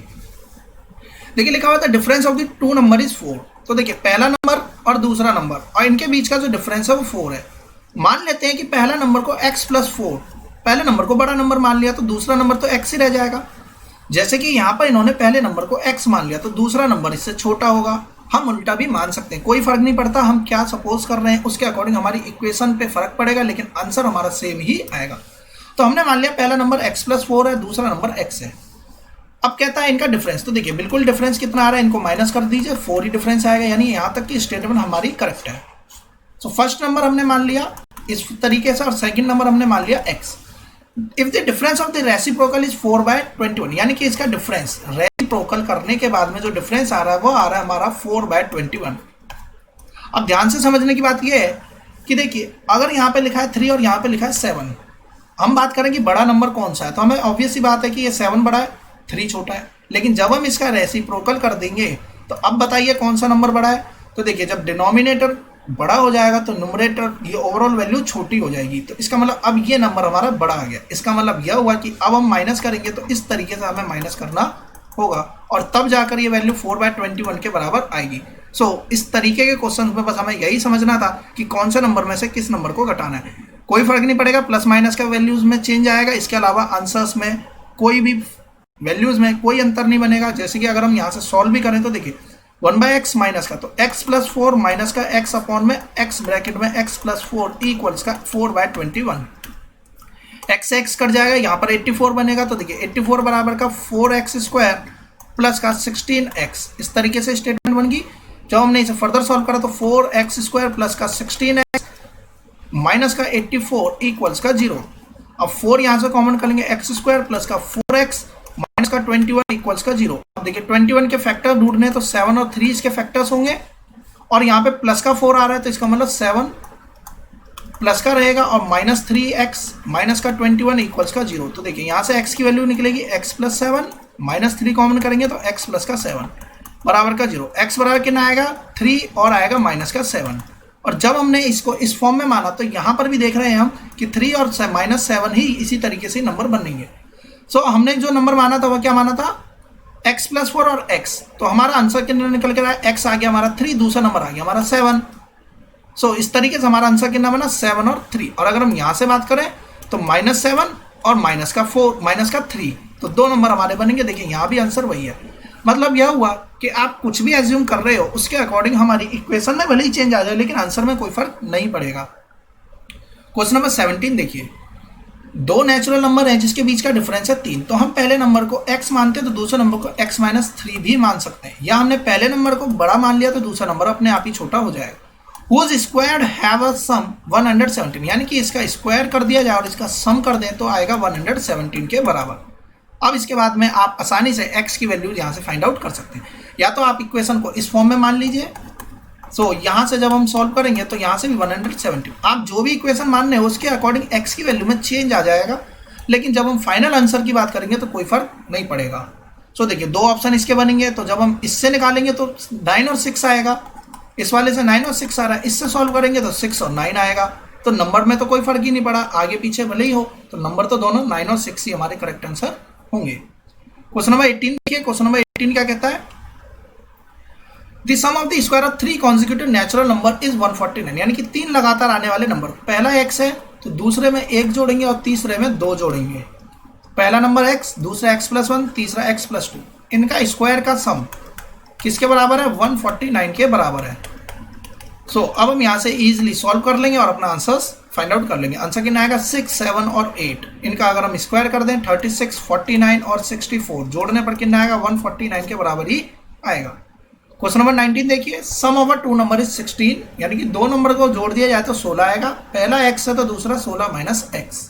देखिए लिखा हुआ था difference of the two number is 4। तो देखिए पहला नंबर और दूसरा नंबर और इनके बीच का जो डिफरेंस है वो 4 है। मान लेते हैं कि पहला नंबर को x+4, पहले नंबर को बड़ा नंबर मान लिया तो दूसरा नंबर तो x ही रह जाएगा। जैसे कि यहाँ पर इन्होंने पहले नंबर को x मान लिया तो दूसरा नंबर इससे छोटा होगा। हम उल्टा भी मान सकते हैं, कोई फर्क नहीं पड़ता हम क्या सपोज कर रहे हैं उसके अकॉर्डिंग हमारी इक्वेशन पे फर्क पड़ेगा, लेकिन आंसर हमारा सेम ही आएगा। तो हमने मान लिया पहला नंबर x+4 है, दूसरा नंबर x है। अब कहता है इनका डिफरेंस, तो देखिए बिल्कुल डिफरेंस कितना आ रहा है, इनको माइनस कर दीजिए, 4 ही डिफरेंस आएगा, यानी यहाँ तक की स्टेटमेंट हमारी करेक्ट है। सो फर्स्ट नंबर हमने मान लिया इस तरीके से और सेकंड नंबर हमने मान लिया x। If the difference of the reciprocal is 4/21, यानी कि इसका डिफरेंस रेसिप्रोकल करने के बाद में जो डिफरेंस आ रहा है वो आ रहा है हमारा 4/21। अब ध्यान से समझने की बात यह है कि देखिए अगर यहाँ पे लिखा है 3 और यहाँ पे लिखा है 7, हम बात करें कि बड़ा नंबर कौन सा है तो हमें ऑब्वियस सी बात है कि ये 7 बड़ा है 3 छोटा है। लेकिन जब हम इसका रेसिप्रोकल कर देंगे तो अब बताइए कौन सा नंबर बड़ा है। तो देखिए जब डिनोमिनेटर बड़ा हो जाएगा तो न्यूमरेटर ये ओवरऑल वैल्यू छोटी हो जाएगी, तो इसका मतलब अब ये नंबर हमारा बड़ा आ गया। इसका मतलब यह हुआ कि अब हम माइनस करेंगे तो इस तरीके से हमें माइनस करना होगा और तब जाकर ये वैल्यू 4/21 के बराबर आएगी। सो इस तरीके के क्वेश्चन में बस हमें यही समझना था कि कौन से नंबर में से किस नंबर को घटाना है। कोई फर्क नहीं पड़ेगा, प्लस माइनस का वैल्यूज में चेंज आएगा, इसके अलावा आंसर्स में कोई भी वैल्यूज में कोई अंतर नहीं बनेगा। जैसे कि अगर हम यहाँ से सॉल्व भी करें तो देखिए 1/x माइनस का तो x+4 माइनस का x अपॉन में x ब्रैकेट में x+4 इक्वल्स का 4/21, x से x कट जाएगा, यहाँ पर 84 बनेगा। तो देखिए 84 बराबर का 4x² प्लस का 16x, इस तरीके से स्टेटमेंट बन गई। जब हमने इसे फर्दर सॉल्व करा तो 4x² प्लस का 16x माइनस का 84 इक्वल्स का 0। अब 4 यहाँ से कॉमन कर लेंगे, x² प्लस का 4x माइनस का 21 इक्वल्स का 0। अब देखिए 21 के फैक्टर ढूंढने तो 7 और 3 इसके फैक्टर्स होंगे और यहाँ पे प्लस का 4 आ रहा है तो इसका मतलब 7 प्लस का रहेगा और -3x माइनस का 21 इक्वल्स का 0। तो देखिए यहाँ से x की वैल्यू निकलेगी x+7 -3 कॉमन करेंगे तो x प्लस का 7 बराबर का 0। x बराबर कितना आएगा 3 और आएगा माइनस का 7। और जब हमने इसको इस फॉर्म में माना तो यहाँ पर भी देख रहे हैं हम कि 3 और -7 ही इसी तरीके से नंबर बनेंगे। सो हमने जो नंबर माना था वह क्या माना था x+4 और x। तो हमारा आंसर कितना निकल के रहा है, x आ गया हमारा 3, दूसरा नंबर आ गया हमारा 7। सो इस तरीके से हमारा आंसर कितना बना 7 और 3। और अगर हम यहाँ से बात करें तो -7 और माइनस का 3, तो 2 नंबर हमारे बनेंगे। देखिए यहाँ भी आंसर वही है। मतलब यह हुआ कि आप कुछ भी एज्यूम कर रहे हो उसके अकॉर्डिंग हमारी इक्वेशन में भले ही चेंज आ जाए लेकिन आंसर में कोई फर्क नहीं पड़ेगा। क्वेश्चन नंबर 17 देखिए, दो नेचुरल नंबर हैं जिसके बीच का डिफरेंस है 3, तो हम पहले नंबर को x मानते हैं तो दूसरे नंबर को x माइनस 3 भी मान सकते हैं, या हमने पहले नंबर को बड़ा मान लिया तो दूसरा नंबर अपने आप ही छोटा हो जाएगा। हुज स्क्वायर्ड हैव अ सम 117, यानी कि इसका स्क्वायर कर दिया जाए और इसका सम कर दें तो आएगा 117 के बराबर। अब इसके बाद में आप आसानी से x की वैल्यू यहाँ से फाइंड आउट कर सकते हैं, या तो आप इक्वेशन को इस फॉर्म में मान लीजिए। सो यहाँ से जब हम सॉल्व करेंगे तो यहाँ से भी 117, आप जो भी इक्वेशन मान रहे हैं उसके अकॉर्डिंग x की वैल्यू में चेंज आ जाएगा, लेकिन जब हम फाइनल आंसर की बात करेंगे तो कोई फर्क नहीं पड़ेगा। सो देखिए दो ऑप्शन इसके बनेंगे, तो जब हम इससे निकालेंगे तो 9 और 6 आएगा, इस वाले से 9 और 6 आ रहा है, इससे सॉल्व करेंगे तो 6 और 9 आएगा, तो नंबर में तो कोई फर्क ही नहीं पड़ा, आगे पीछे भले ही हो, तो नंबर तो दोनों 9 और 6 ही हमारे करेक्ट आंसर होंगे। क्वेश्चन नंबर 18 देखिए, क्वेश्चन नंबर 18 क्या कहता है, the sum of the square of 3 consecutive natural number is 149, यानी कि 3 लगातार आने वाले नंबर, पहला x है तो दूसरे में 1 जोड़ेंगे और तीसरे में 2 जोड़ेंगे, पहला नंबर x, दूसरा x+1, तीसरा x+2, इनका स्क्वायर का सम किसके बराबर है, 149 के बराबर है। सो अब हम यहाँ से इजीली सॉल्व कर लेंगे और अपना आंसर्स फाइंड आउट कर लेंगे। आंसर कितना आएगा, 6, 7 और 8, इनका अगर हम स्क्वायर कर दें 36, 49 और 64 जोड़ने पर कितना आएगा, 149 के बराबर ही आएगा। क्वेश्चन नंबर 19 देखिए, सम ऑफ अ 2 नंबर इज 16, यानी कि दो नंबर को जोड़ दिया जाए तो 16 आएगा, पहला x है तो दूसरा 16 minus x।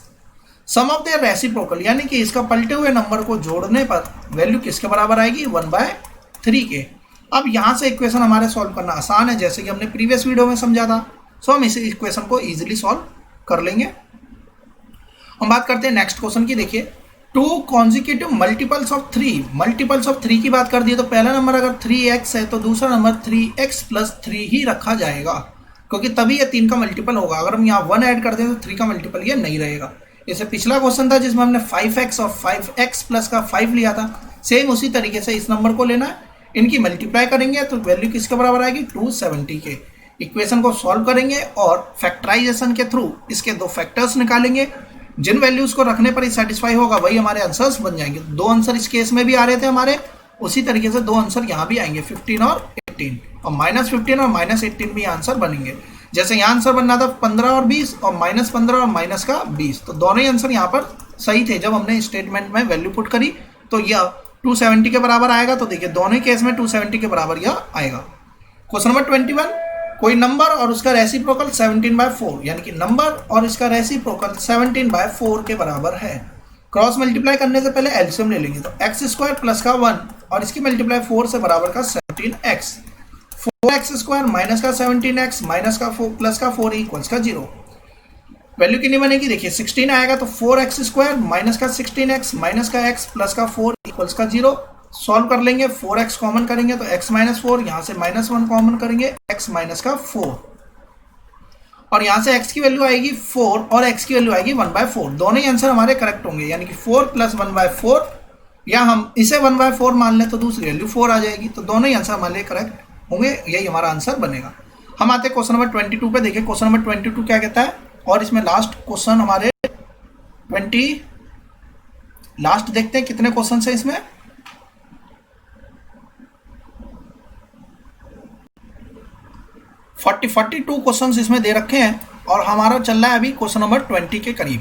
Sum of their reciprocal, यानी कि इसका पलटे हुए नंबर को जोड़ने पर वैल्यू किसके बराबर आएगी, 1/3 के। अब यहाँ से इक्वेशन हमारे सॉल्व करना आसान है, जैसे कि हमने प्रीवियस वीडियो में समझा था। सो हम इस इक्वेशन को इजीली सॉल्व कर लेंगे। हम बात करते हैं नेक्स्ट क्वेश्चन की। देखिए 2 consecutive multiples of 3, multiples of 3 की बात कर दी तो पहला नंबर अगर 3x है तो दूसरा नंबर 3x+3 ही रखा जाएगा, क्योंकि तभी ये 3 का मल्टीपल होगा। अगर हम यहाँ 1 ऐड कर दें तो 3 का मल्टीपल ये नहीं रहेगा। जैसे पिछला क्वेश्चन था जिसमें हमने 5x और 5x प्लस का 5 लिया था, सेम उसी तरीके से इस नंबर को लेना है, इनकी मल्टीप्लाई करेंगे तो वैल्यू किसके बराबर आएगी, 270 के। इक्वेशन को सॉल्व करेंगे और फैक्टराइजेशन के थ्रू इसके दो फैक्टर्स निकालेंगे, जिन वैल्यूज को रखने पर ही सेटिस्फाई होगा वही हमारे आंसर्स बन जाएंगे। दो आंसर इस केस में भी आ रहे थे हमारे, उसी तरीके से दो आंसर यहाँ भी आएंगे, 15 और 18, और -15 और -18 भी आंसर बनेंगे। जैसे यहाँ आंसर बनना था 15 और 20 और -15 और माइनस का 20, तो दोनों ही आंसर यहाँ पर सही थे। जब हमने स्टेटमेंट में वैल्यू पुट करी तो यह 270 के बराबर आएगा, तो देखिए दोनों ही केस में 270 के बराबर यह आएगा। क्वेश्चन नंबर 21, कोई नंबर और उसका रेसिप्रोकल 17/4, यानी कि नंबर और इसका रेसिप्रोकल 17/4 के बराबर है। क्रॉस मल्टीप्लाई करने से पहले एलसीएम ले लेंगे, तो x² प्लस का 1 और इसकी मल्टीप्लाई 4 से बराबर का 17x, 4x² माइनस का 17x माइनस का 4 प्लस का 4 इक्वल्स का 0। वैल्यू कितनी बनेगी, देखिए 16 आएगा तो 4x² माइनस का 16x माइनस का x प्लस का 4 इक्वल्स का 0। सॉल्व कर लेंगे, 4x कॉमन करेंगे तो x माइनस 4, यहाँ से -1 कॉमन करेंगे x माइनस का 4, और यहाँ से x की वैल्यू आएगी 4 और x की वैल्यू आएगी 1/4। दोनों ही आंसर हमारे करेक्ट होंगे, यानी कि 4 + 1/4, या हम इसे 1/4 मान लें तो दूसरी वैल्यू 4 आ जाएगी, तो दोनों ही आंसर हमारे लिए करेक्ट होंगे, यही हमारा आंसर बनेगा। हम आते हैं क्वेश्चन नंबर 22 पे। देखिए क्वेश्चन नंबर 22 क्या कहता है, और इसमें लास्ट क्वेश्चन हमारे 20 लास्ट देखते हैं कितने क्वेश्चन है इसमें। 42 क्वेश्चंस इसमें दे रखे हैं और हमारा चल रहा है अभी क्वेश्चन नंबर 20 के करीब।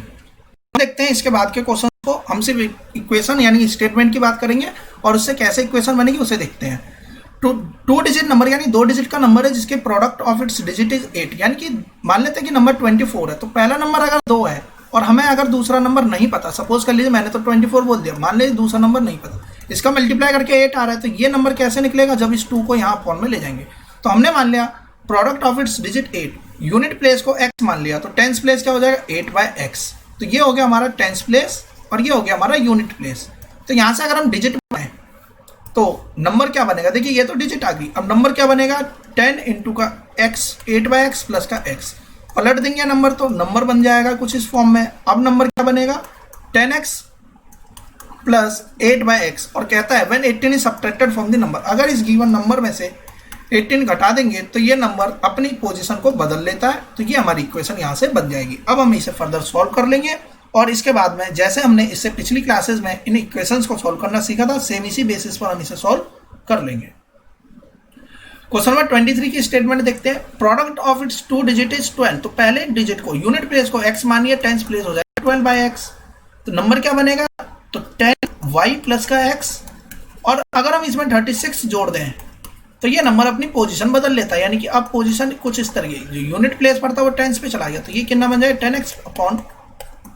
देखते हैं इसके बाद के क्वेश्चन को, हम सिर्फ इक्वेशन यानी स्टेटमेंट की बात करेंगे और उससे कैसे इक्वेशन बनेगी उसे देखते हैं। टू डिजिट नंबर यानी 2 डिजिट का नंबर है जिसके product of its digit is 8, यानी कि मान लेते हैं कि नंबर 24 है, तो पहला नंबर अगर 2 है और हमें अगर दूसरा नंबर नहीं पता, सपोज कर लीजिए मैंने तो 24 बोल दिया, मान लीजिए दूसरा नंबर नहीं पता, इसका मल्टीप्लाई करके 8 आ रहा है, तो ये नंबर कैसे निकलेगा, जब इस 2 को यहाँ फॉर्म में ले जाएंगे। तो हमने मान लिया product of its digit 8, unit place को x मान लिया, तो टेंस प्लेस क्या हो जाएगा 8/x, तो ये हो गया हमारा टेंस प्लेस और ये हो गया हमारा यूनिट प्लेस। तो यहाँ से अगर हम डिजिट बनाएं तो नंबर क्या बनेगा, देखिए ये तो डिजिट आ गई, अब नंबर क्या बनेगा 10 × का x, 8/x प्लस का x, पलट देंगे नंबर तो नंबर बन जाएगा कुछ इस फॉर्म में। अब नंबर क्या बनेगा 10x प्लस 8/x, और कहता है when 18 is subtracted from the number, अगर इस गिवन नंबर में से 18 घटा देंगे तो ये नंबर अपनी पोजीशन को बदल लेता है, तो ये हमारी इक्वेशन यहाँ से बन जाएगी। अब हम इसे फर्दर सॉल्व कर लेंगे और इसके बाद में जैसे हमने इससे पिछली क्लासेस में इन इक्वेशंस को सॉल्व करना सीखा था, सेम इसी बेसिस पर हम इसे सॉल्व कर लेंगे। क्वेश्चन नंबर 23 की स्टेटमेंट देखते हैं, product of its 2 digit is 12, तो पहले डिजिट को यूनिट प्लेस को x मानिए, टेंस प्लेस हो जाएगा 12/x, तो नंबर क्या बनेगा, तो 10y प्लस का x, और अगर हम इसमें 36 जोड़ दें तो ये नंबर अपनी पोजीशन बदल लेता है, यानी कि अब पोजीशन कुछ इस तरह की, जो यूनिट प्लेस पर था वो टेंस पे चला गया, तो ये कितना बन जाएगा 10x upon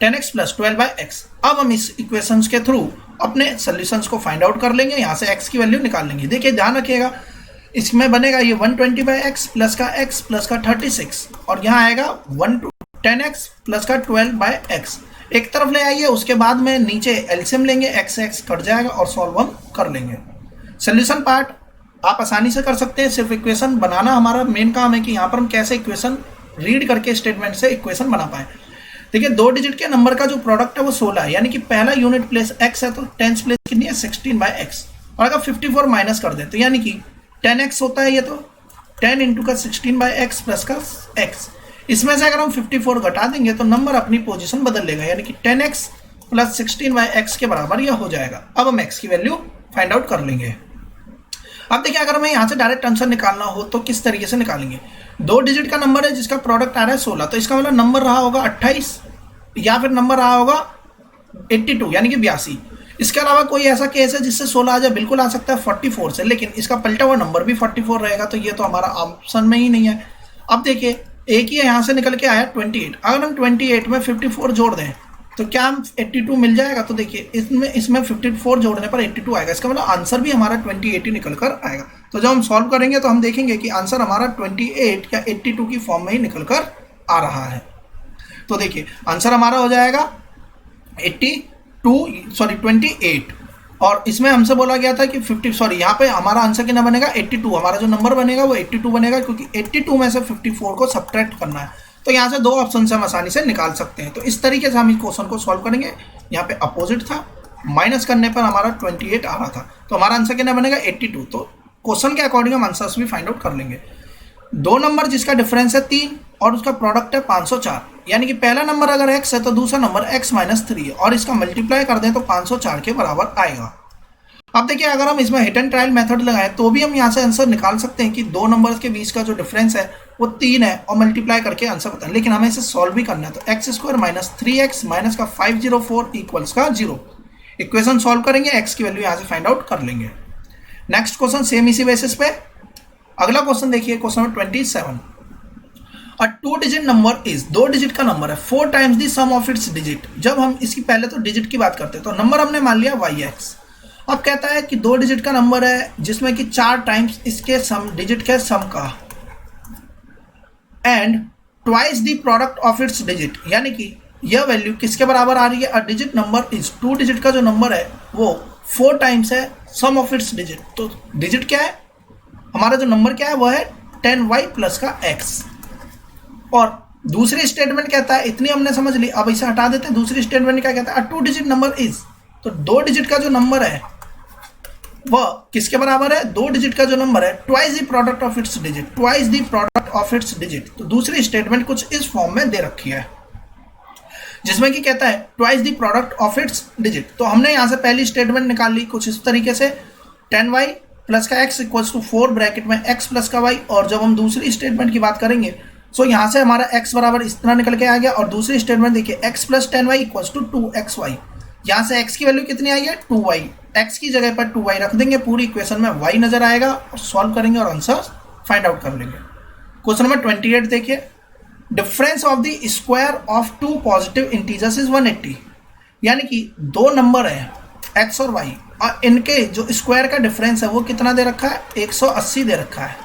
10x plus 12/x। अब हम इस इक्वेशंस के थ्रू अपने सोल्यूशंस को फाइंड आउट कर लेंगे, यहाँ से x की वैल्यू निकाल लेंगे। देखिए ध्यान रखिएगा, इसमें बनेगा ये 120/x प्लस का x प्लस का 36, और यहाँ आएगा 10x प्लस का 12/x। एक तरफ ले आइए, उसके बाद में नीचे एलसीएम लेंगे, x कट जाएगा और सॉल्व हम कर लेंगे। सोल्यूशन पार्ट आप आसानी से कर सकते हैं, सिर्फ इक्वेशन बनाना हमारा मेन काम है कि यहाँ पर हम कैसे इक्वेशन रीड करके स्टेटमेंट से इक्वेशन बना पाए। देखिए 2 डिजिट के नंबर का जो प्रोडक्ट है वो 16 है, यानी कि पहला यूनिट प्लेस x है तो टेंस प्लेस कितनी है 16/x, और अगर 54 माइनस कर दें तो यानी कि 10x होता है, ये तो 10 इंटू का 16/x प्लस का x। इसमें से अगर हम 54 घटा देंगे तो नंबर अपनी पोजीशन बदल लेगा, यानी कि 10x प्लस 16/x के बराबर यह हो जाएगा। अब हम x की वैल्यू फाइंड आउट कर लेंगे। अब देखिए अगर हमें यहाँ से डायरेक्ट आंसर निकालना हो तो किस तरीके से निकालेंगे। 2 डिजिट का नंबर है जिसका प्रोडक्ट आ रहा है 16, तो इसका मतलब नंबर रहा होगा 28 या फिर नंबर रहा होगा 82 यानी कि 82। इसके अलावा कोई ऐसा केस है जिससे 16 आ जाए, बिल्कुल आ सकता है 44 से, लेकिन इसका पलटा हुआ नंबर भी 44 रहेगा, तो ये तो हमारा ऑप्शन में ही नहीं है। अब देखिए एक ही यहाँ से निकल के आया 28, अगर हम 28 में 54 जोड़ दें तो क्या हम 82 मिल जाएगा। तो देखिए इसमें 54 जोड़ने पर 82 आएगा, इसका मतलब आंसर भी हमारा 28 ही निकल कर आएगा। तो जब हम सॉल्व करेंगे तो हम देखेंगे कि आंसर हमारा 28 या 82 की फॉर्म में ही निकल कर आ रहा है। तो देखिए आंसर हमारा हो जाएगा 28, और इसमें हमसे बोला गया था कि 50, यहाँ पे हमारा आंसर कितना बनेगा 82, हमारा जो नंबर बनेगा वो 82 बनेगा, क्योंकि 82 में से 54 को सब्ट्रैक्ट करना है। तो यहाँ से 2 ऑप्शन से हम आसानी से निकाल सकते हैं। तो इस तरीके से हम इस क्वेश्चन को सॉल्व करेंगे। यहाँ पे अपोजिट था, माइनस करने पर हमारा 28 आ रहा था, तो हमारा आंसर कितना बनेगा 82। तो क्वेश्चन के अकॉर्डिंग हम आंसर्स भी फाइंड आउट कर लेंगे। 2 नंबर जिसका डिफरेंस है 3 और उसका प्रोडक्ट है 504, यानी कि पहला नंबर अगर x है तो दूसरा नंबर x माइनस 3 है, और इसका मल्टीप्लाई कर दें तो 504 के बराबर आएगा। अब देखिए अगर हम इसमें हिट एंड ट्रायल मेथड लगाएं तो भी हम यहाँ से आंसर निकाल सकते हैं कि 2 नंबर्स के बीच का जो डिफरेंस है वो 3 है, और मल्टीप्लाई करके आंसर बताएं, लेकिन हमें इसे सॉल्व भी करना है। तो x² माइनस 3x माइनस का 504 इक्वल्स का 0। इक्वेशन सॉल्व करेंगे, x की वैल्यू यहाँ से फाइंड आउट कर लेंगे। नेक्स्ट क्वेश्चन सेम इसी बेसिस पे। अगला क्वेश्चन देखिए, question number 27। A 2 digit number is, 2 digit का नंबर है 4 times the sum of its digit. जब हम इसकी पहले तो डिजिट की बात करते हैं तो नंबर हमने मान लिया yx। अब कहता है कि 2 डिजिट का नंबर है जिसमें कि 4 टाइम्स इसके सम डिजिट के सम का, and twice the product of its digit, यानी कि यह वैल्यू किसके बराबर आ रही है। A digit number is, 2 digit का जो नंबर है वो 4 टाइम्स है सम ऑफ इट्स डिजिट। तो डिजिट क्या है, हमारा जो नंबर क्या है वो है 10y प्लस का x। और दूसरी स्टेटमेंट कहता है, इतनी हमने समझ ली, अब इसे हटा देते हैं। दूसरी स्टेटमेंट क्या कहता है, 2 डिजिट नंबर इज, तो 2 डिजिट का जो नंबर है वह किसके बराबर है, 2 डिजिट का जो नंबर है twice the product of its digit, twice the product of its digit. तो दूसरी स्टेटमेंट कुछ इस फॉर्म में दे रखी है जिसमें कि कहता है twice the product of its digit. तो हमने यहाँ से पहली स्टेटमेंट निकाल ली कुछ इस तरीके से, 10y प्लस का x इक्वल्स टू 4 ब्रैकेट में x प्लस का y। और जब हम दूसरी स्टेटमेंट की बात करेंगे तो यहाँ से हमारा x बराबर इस तरह निकल के आ गया, और दूसरी स्टेटमेंट देखिए x plus 10y equals to 2xy। यहाँ से x की वैल्यू कितनी आई है 2y, x की जगह पर 2y रख देंगे, पूरी इक्वेशन में y नजर आएगा, और सॉल्व करेंगे और आंसर फाइंड आउट कर लेंगे। क्वेश्चन नंबर 28 देखिए, difference of the square of 2 positive integers is 180, यानी कि 2 नंबर है x और y, और इनके जो स्क्वायर का डिफरेंस है वो कितना दे रखा है 180 दे रखा है।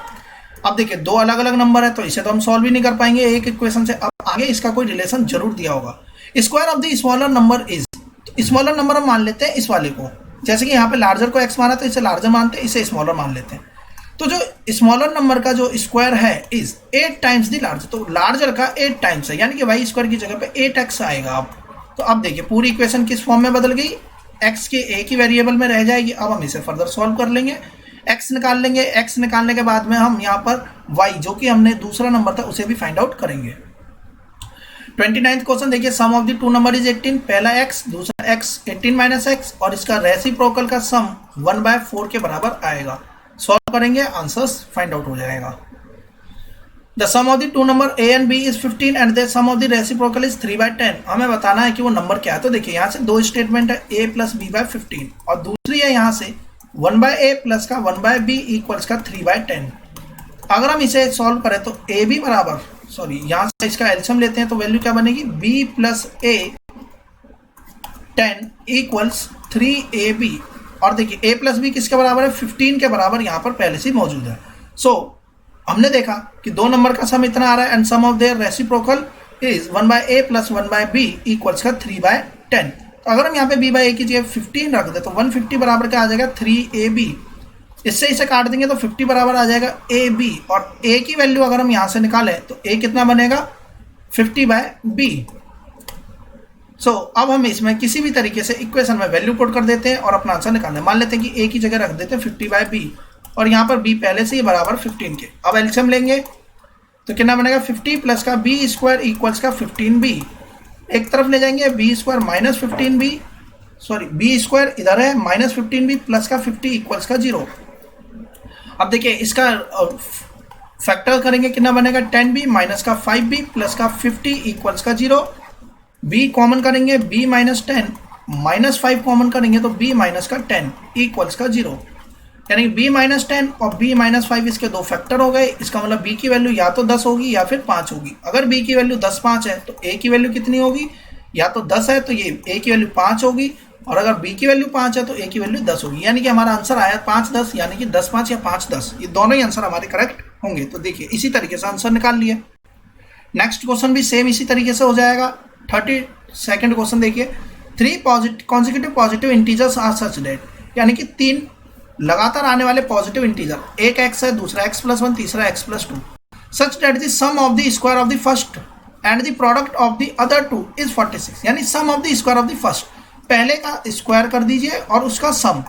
अब देखिए 2 अलग अलग नंबर है तो इसे तो हम सॉल्व ही नहीं कर पाएंगे एक इक्वेशन से। अब आगे इसका कोई रिलेशन जरूर दिया होगा। Square of the smaller number is, smaller number हम मान लेते हैं इस वाले को, जैसे कि यहाँ पे लार्जर को x माना तो इसे लार्जर मानते हैं, इसे स्मॉलर मान लेते हैं। तो जो स्मॉलर नंबर का जो स्क्वायर है इज 8 टाइम्स द लार्जर, तो लार्जर का 8 टाइम्स है, यानी कि y स्क्वायर की जगह पे 8x आएगा। अब तो अब देखिए पूरी इक्वेशन किस फॉर्म में बदल गई, x के एक ही वेरिएबल में रह जाएगी। अब हम इसे फर्दर सॉल्व कर लेंगे, x निकाल लेंगे, x निकालने के बाद में हम यहाँ पर y जो कि हमने दूसरा नंबर था उसे भी फाइंड आउट करेंगे। 29th क्वेश्चन देखिए, सम ऑफ द 2 नंबर इज 18, पहला x दूसरा x 18 माइनस x, और इसका रेसिप्रोकल का सम 1/4 के बराबर आएगा। सॉल्व करेंगे, आंसर्स फाइंड आउट हो जाएगा। The sum of the two number a and b is 15 and the sum of the reciprocal is 3/10। हमें बताना है कि वो नंबर क्या है। तो देखिए यहाँ से दो स्टेटमेंट है, a प्लस बी बाय 15 और दूसरी है यहाँ से 1/a प्लस का 1/b इक्वल्स का 3/10। अगर हम इसे सॉल्व करें तो a b बराबर, सॉरी यहाँ से इसका एलसीएम लेते हैं तो वैल्यू क्या बनेगी, b plus a 10 equals 3ab। और देखिए a प्लस बी किसके बराबर है, 15 के बराबर यहाँ पर पहले से मौजूद है। सो हमने देखा कि दो नंबर का सम इतना आ रहा है and sum of their reciprocal is 1/a plus 1/b equals का 3/10। तो अगर हम यहाँ पे b बाई ए की जगह 15 रख दे तो 150 बराबर क्या आ जाएगा, 3ab। इससे इसे काट देंगे तो 50 बराबर आ जाएगा ab, और a की वैल्यू अगर हम यहाँ से निकालें तो a कितना बनेगा, 50/b। सो अब हम इसमें किसी भी तरीके से इक्वेशन में वैल्यू पुट कर देते हैं और अपना आंसर निकालते हैं। मान लेते हैं कि a की जगह रख देते हैं 50/b और यहाँ पर b पहले से ही बराबर 15 के। अब एलसीएम लेंगे तो कितना बनेगा, 50 प्लस का b स्क्वायर इक्वल्स का 15b। एक तरफ ले जाएंगे b square minus 15b, sorry b square इधर है माइनस 15b प्लस का 50 इक्वल्स का 0। अब देखिए इसका फैक्टर करेंगे, कितना बनेगा, 10b माइनस का 5b प्लस का 50 इक्वल्स का 0। b कॉमन करेंगे, b माइनस 10 माइनस 5 कॉमन करेंगे तो b माइनस का 10 इक्वल्स का 0। यानी b माइनस 10 और b माइनस 5 इसके दो फैक्टर हो गए। इसका मतलब b की वैल्यू या तो 10 होगी या फिर 5 होगी। अगर b की वैल्यू 10 5 है तो a की वैल्यू कितनी होगी, या तो 10 है तो ये a की वैल्यू 5 होगी, और अगर b की वैल्यू 5 है तो a की वैल्यू 10 होगी। यानी कि हमारा आंसर आया 5 10, यानी कि 10 5 या 5 10, ये दोनों ही आंसर हमारे करेक्ट होंगे। तो देखिए इसी तरीके से आंसर निकाल लिए। नेक्स्ट क्वेश्चन भी सेम इसी तरीके से हो जाएगा। 32nd क्वेश्चन देखिए, 3 consecutive positive integers are such that, यानी कि 3 लगातार आने वाले पॉजिटिव इंटीजर, एक x है, दूसरा x+1, तीसरा x+2, such that the sum of the square of the first and the product of the other two is 46। यानी sum of the square of the first, पहले का स्क्वायर कर दीजिए और उसका सम,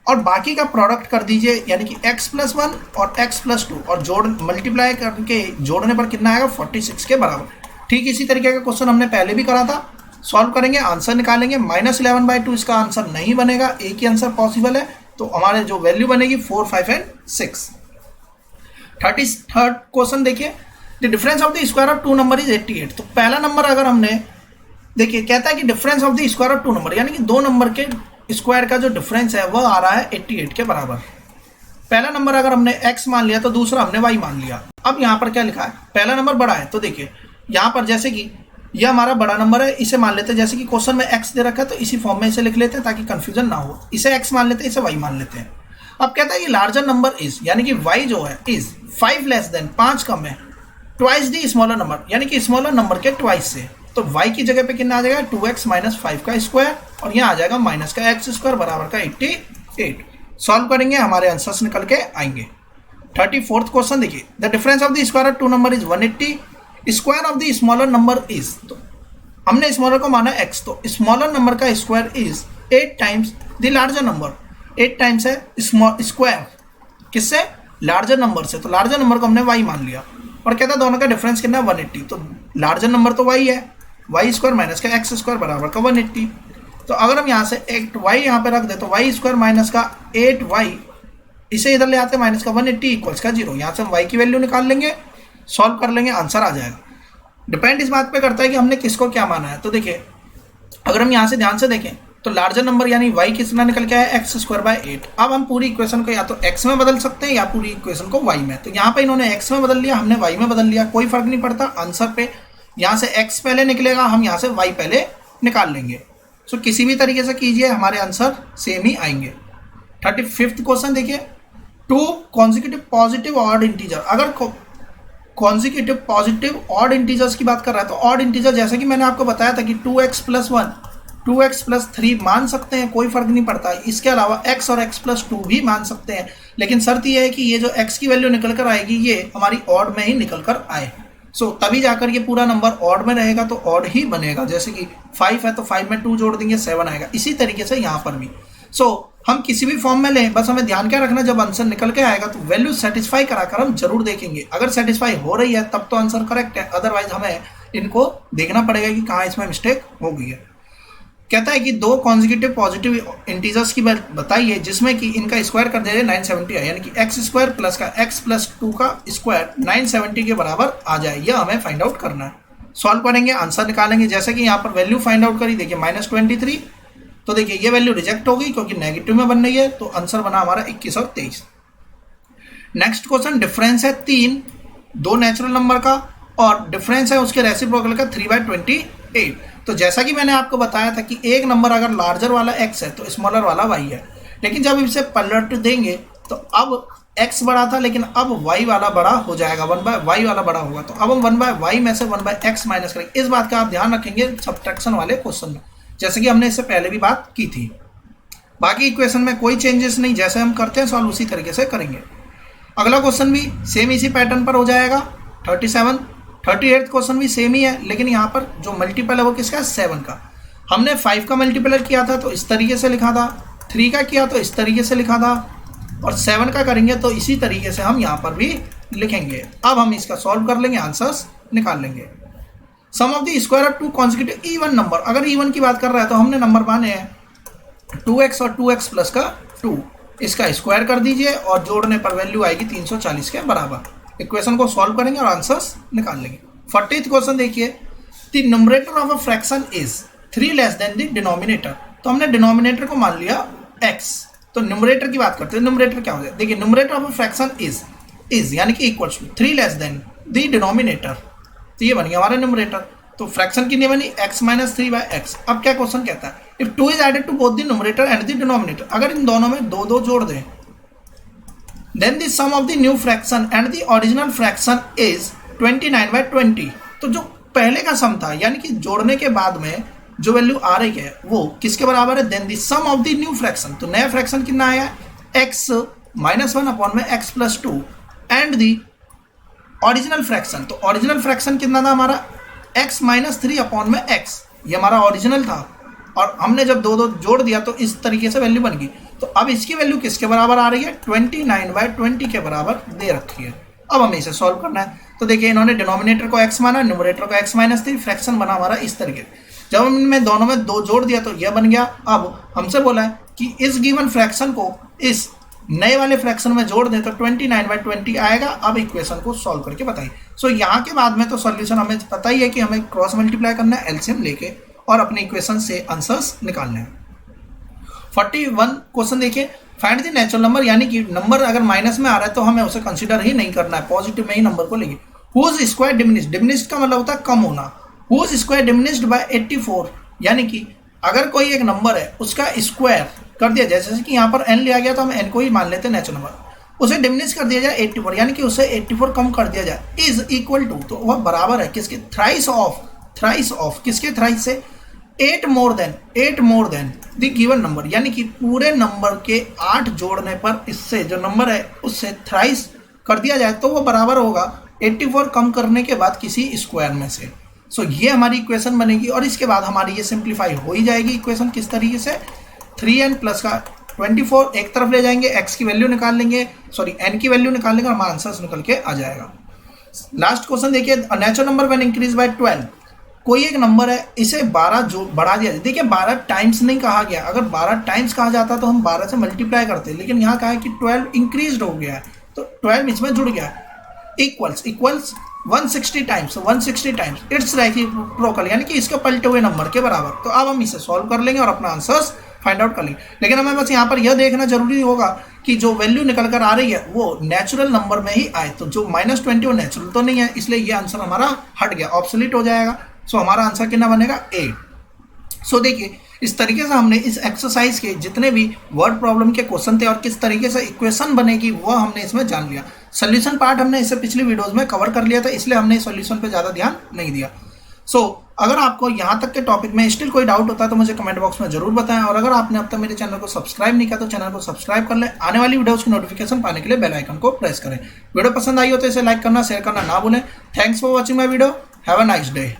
और बाकी का प्रोडक्ट कर दीजिए यानी कि x+1 और x+2, और जोड़ मल्टीप्लाई करके जोड़ने पर कितना आएगा, 46 के बराबर। ठीक इसी तरीके का क्वेश्चन हमने पहले भी करा था। सॉल्व करेंगे, आंसर निकालेंगे। -11/2 इसका आंसर नहीं बनेगा, एक ही आंसर पॉसिबल है। तो हमारे जो वैल्यू बनेगी 4 5 एंड 6। 33rd क्वेश्चन देखिए, the difference of the square of two number is 88। तो पहला नंबर अगर हमने देखिए कहता है कि difference of the square of two number, यानी कि दो नंबर के स्क्वायर का जो डिफरेंस है वह आ रहा है 88 के बराबर। पहला नंबर अगर हमने x मान लिया तो दूसरा हमने y मान लिया। अब यहाँ पर क्या लिखा है, पहला नंबर बड़ा है तो देखिए यहाँ पर जैसे कि यह हमारा बड़ा नंबर है, इसे मान लेते हैं, जैसे कि क्वेश्चन में x दे रखा है तो इसी फॉर्म में इसे लिख लेते हैं ताकि कंफ्यूजन ना हो। इसे x मान लेते हैं, इसे y मान लेते हैं। अब कहता है कि लार्जर नंबर इज, यानी कि y जो है इज 5 लेस देन, 5 कम है, ट्वाइस दी स्मॉलर नंबर, यानी कि स्मॉलर नंबर के ट्वाइस से। तो y की जगह पे कितना आ जाएगा, 2x माइनस 5 का स्क्वायर, और यहाँ आ जाएगा माइनस का x स्क्वायर बराबर का 88। सॉल्व करेंगे, हमारे आंसर्स निकल के आएंगे। 34th क्वेश्चन देखिए, the difference of the square of two number is 180, square of the smaller number is, तो हमने स्मॉलर को माना x, तो स्मॉलर नंबर का square is 8 times the larger number. 8 times है स्क्वायर किससे, लार्जर नंबर से, तो लार्जर नंबर को हमने y मान लिया। और कहता है दोनों का डिफरेंस कितना है, 180। तो लार्जर नंबर तो y है, y स्क्वायर माइनस का x स्क्वायर बराबर का 180। तो अगर हम यहाँ से 8y यहाँ पे रख दे तो y स्क्वायर माइनस का 8y, इसे इधर ले आते हैं माइनस का 180 इक्वल्स का 0। यहाँ से हम y की वैल्यू निकाल लेंगे, सॉल्व कर लेंगे, आंसर आ जाएगा। डिपेंड इस बात पे करता है कि हमने किसको क्या माना है। तो देखिए अगर हम यहाँ से ध्यान से देखें तो लार्जर नंबर यानी y कितना निकल के आया, x स्क्वायर बाय 8। अब हम पूरी इक्वेशन को या तो x में बदल सकते हैं या पूरी इक्वेशन को y में। तो यहाँ पे इन्होंने x में बदल लिया, हमने y में बदल लिया, कोई फर्क नहीं पड़ता आंसर पे। यहाँ से x पहले निकलेगा, हम यहाँ से y पहले निकाल लेंगे। सो किसी भी तरीके से कीजिए, हमारे आंसर सेम ही आएंगे। 35th क्वेश्चन देखिए, 2 consecutive पॉजिटिव ऑड इंटीजर, अगर कॉन्जिक्यूटिव पॉजिटिव ऑड इंटीजर्स की बात कर रहा है तो ऑड इंटीजर जैसे कि मैंने आपको बताया था कि 2x+1 2x+3 मान सकते हैं, कोई फर्क नहीं पड़ता। इसके अलावा x और x+2 भी मान सकते हैं, लेकिन शर्त यह है कि ये जो x की वैल्यू निकल कर आएगी ये हमारी ऑड में ही निकल कर आए। सो तभी जाकर ये पूरा नंबर ऑड में रहेगा, तो ऑड ही बनेगा। जैसे कि 5 है तो 5 में 2 जोड़ देंगे 7 आएगा, इसी तरीके से यहाँ पर भी। सो हम किसी भी फॉर्म में लें, बस हमें ध्यान क्या रखना, जब आंसर निकल के आएगा तो वैल्यू सेटिस्फाई कराकर हम जरूर देखेंगे। अगर सेटिस्फाई हो रही है तब तो आंसर करेक्ट है, अदरवाइज हमें इनको देखना पड़ेगा कि कहाँ इसमें मिस्टेक हो गई है। कहता है कि दो कॉन्जिक्यूटिव पॉजिटिव इंटीजर्स की बताइए जिसमें कि इनका स्क्वायर कर दिया जाए 970 है, यानी कि एक्स स्क्वायर प्लस का एक्स प्लस 2 का स्क्वायर 970 के बराबर आ जाए। यह हमें फाइंड आउट करना है। सॉल्व करेंगे, आंसर निकालेंगे। जैसे कि यहाँ पर वैल्यू फाइंड आउट करी, देखिए -23, तो देखिए ये वैल्यू रिजेक्ट हो गई क्योंकि नेगेटिव में बन रही है, तो आंसर बना हमारा 21 और 23। नेक्स्ट क्वेश्चन, डिफरेंस है 3 दो नेचुरल नंबर का और डिफरेंस है उसके रेसिप्रोकल का 3/28। तो जैसा कि मैंने आपको बताया था कि एक नंबर अगर लार्जर वाला x है तो स्मॉलर वाला y है, लेकिन जब इसे पलट देंगे तो अब x बड़ा था लेकिन अब y वाला बड़ा हो जाएगा, 1/y वाला बड़ा होगा। तो अब हम 1/y में से 1/x माइनस करेंगे। इस बात का आप ध्यान रखेंगे सब्ट्रैक्शन वाले क्वेश्चन में, जैसे कि हमने इससे पहले भी बात की थी। बाकी इक्वेशन में कोई चेंजेस नहीं, जैसे हम करते हैं सॉल्व उसी तरीके से करेंगे। अगला क्वेश्चन भी सेम इसी पैटर्न पर हो जाएगा। 38 क्वेश्चन भी सेम ही है, लेकिन यहाँ पर जो मल्टीपल है वो किसका है, 7 का। हमने 5 का मल्टीपलर किया था तो इस तरीके से लिखा था, 3 का किया तो इस तरीके से लिखा था, और 7 का करेंगे तो इसी तरीके से हम यहाँ पर भी लिखेंगे। अब हम इसका सॉल्व कर लेंगे, आंसर्स निकाल लेंगे। Sum of the square of 2 consecutive even number, अगर इवन की बात कर रहा है तो हमने नंबर माने हैं 2x और 2x प्लस का 2, इसका स्क्वायर कर दीजिए और जोड़ने पर वैल्यू आएगी 340 के बराबर। इक्वेशन को सॉल्व करेंगे और आंसर्स निकाल लेंगे। 40th क्वेश्चन देखिए, the numerator of a fraction is 3 less than the denominator. तो हमने डिनोमिनेटर को मान लिया x, तो न्यूमरेटर की बात करते हैं। न्यूमरेटर क्या हो जाए, देखिए numerator of a fraction is यानी कि equals to 3 less than the denominator, तो ये बन गया हमारा न्यूमरेटर। तो फ्रैक्शन कितनी बनी, x - 3/x। अब क्या क्वेश्चन कहता है, if 2 is added to both the numerator and the denominator, अगर इन दोनों में 2 जोड़ दें, then the sum of the new fraction and the original fraction is 29/20। तो जो पहले का सम था यानी कि जोड़ने के बाद में जो वैल्यू आ रही है वो किसके बराबर है, then the sum of the new fraction, तो नया फ्रैक्शन कितना आया, x - 1 में x + 2 and the original fraction, तो ओरिजिनल फ्रैक्शन कितना था हमारा, x - 3 में x, ये हमारा ओरिजिनल था और हमने जब 2 जोड़ दिया तो इस तरीके से वैल्यू बन गई। तो अब इसकी वैल्यू किसके बराबर आ रही है, 29/20 के बराबर दे रखी है। अब हमें इसे सॉल्व करना है। तो देखिए इन्होंने डिनोमिनेटर को x माना, न्यूमरेटर को x - 3, फ्रैक्शन बना हमारा इस तरीके। जब हमने दोनों में 2 जोड़ दिया तो यह बन गया। अब हमसे बोला है कि इस गिवन फ्रैक्शन को इस नए वाले फ्रैक्शन में जोड़ दें तो 29/20 आएगा। अब इक्वेशन को सॉल्व करके बताइए। सो यहाँ के बाद में तो सॉल्यूशन हमें पता ही है कि हमें क्रॉस मल्टीप्लाई करना है एलसीएम लेके और अपने इक्वेशन से आंसर्स निकालने हैं। 41 क्वेश्चन देखिए, फाइंड द नेचुरल नंबर, यानी कि नंबर अगर माइनस में आ रहा है तो हमें उसे कंसीडर ही नहीं करना है, पॉजिटिव में ही नंबर को लेंगे। हुज स्क्वायर डिमिनिश्ड, डिमिनिश्ड का मतलब होता है कम होना। हुज स्क्वायर डिमिनिश्ड बाय 84, यानी कि अगर कोई एक नंबर है उसका स्क्वायर कर दिया जाए, जैसे कि यहाँ पर n लिया गया तो हम n को ही मान लेते हैं नेचुरल नंबर, उसे डिमिनिश कर दिया जाए 84, यानी कि उसे 84 कम कर दिया जाए, इज इक्वल टू, तो वह बराबर है किसके, थ्राइस ऑफ किसके, थ्राइस से 8 more than the given number, यानी कि पूरे नंबर के 8 जोड़ने पर इससे जो नंबर है उससे थ्राइस कर दिया जाए तो वो बराबर होगा 84 कम करने के बाद किसी स्क्वायर में से। सो ये हमारी इक्वेशन बनेगी और इसके बाद हमारी ये सिंप्लीफाई हो ही जाएगी इक्वेशन। किस तरीके से, 3n प्लस का 24 एक तरफ ले जाएंगे, x की वैल्यू निकाल लेंगे, n की वैल्यू निकाल लेंगे और हमारा आंसर निकल के आ जाएगा। लास्ट क्वेश्चन देखिए, natural number when increase by 12, कोई एक नंबर है इसे 12 जो बढ़ा दिया जाए। देखिए 12 टाइम्स नहीं कहा गया, अगर 12 टाइम्स कहा जाता तो हम 12 से मल्टीप्लाई करते, लेकिन यहाँ कहा है कि 12 इंक्रीज हो गया है तो 12 इसमें जुड़ गया है। इक्वल्स 160 टाइम्स इट्स रेसिप्रोकल, यानी कि इसके पलटे हुए नंबर के बराबर। तो अब हम इसे सॉल्व कर लेंगे और अपना आंसर्स फाइंड आउट कर लेंगे। लेकिन हमें बस यहाँ पर यह देखना जरूरी होगा कि जो वैल्यू निकल कर आ रही है वो नेचुरल नंबर में ही आए, तो जो -20 वो नेचुरल तो नहीं है, इसलिए ये आंसर हमारा हट गया, ऑब्सोलीट हो जाएगा। सो हमारा आंसर कितना बनेगा, 8। सो देखिए इस तरीके से हमने इस एक्सरसाइज के जितने भी वर्ड प्रॉब्लम के क्वेश्चन थे और किस तरीके से इक्वेशन बनेगी वह हमने इसमें जान लिया। सोल्यूशन पार्ट हमने इससे पिछली वीडियोस में कवर कर लिया था, इसलिए हमने सोल्यूशन पे ज़्यादा ध्यान नहीं दिया। सो अगर आपको यहाँ तक के टॉपिक में स्टिल कोई डाउट होता है तो मुझे कमेंट बॉक्स में जरूर बताएं, और अगर आपने अब तक मेरे चैनल को सब्सक्राइब नहीं किया तो चैनल को सब्सक्राइब कर लें। आने वाली वीडियोस की नोटिफिकेशन पाने के लिए बेल आइकन को प्रेस करें। वीडियो पसंद आई हो तो इसे लाइक करना, शेयर करना ना भूलें। Thanks for watching my video, have a nice day.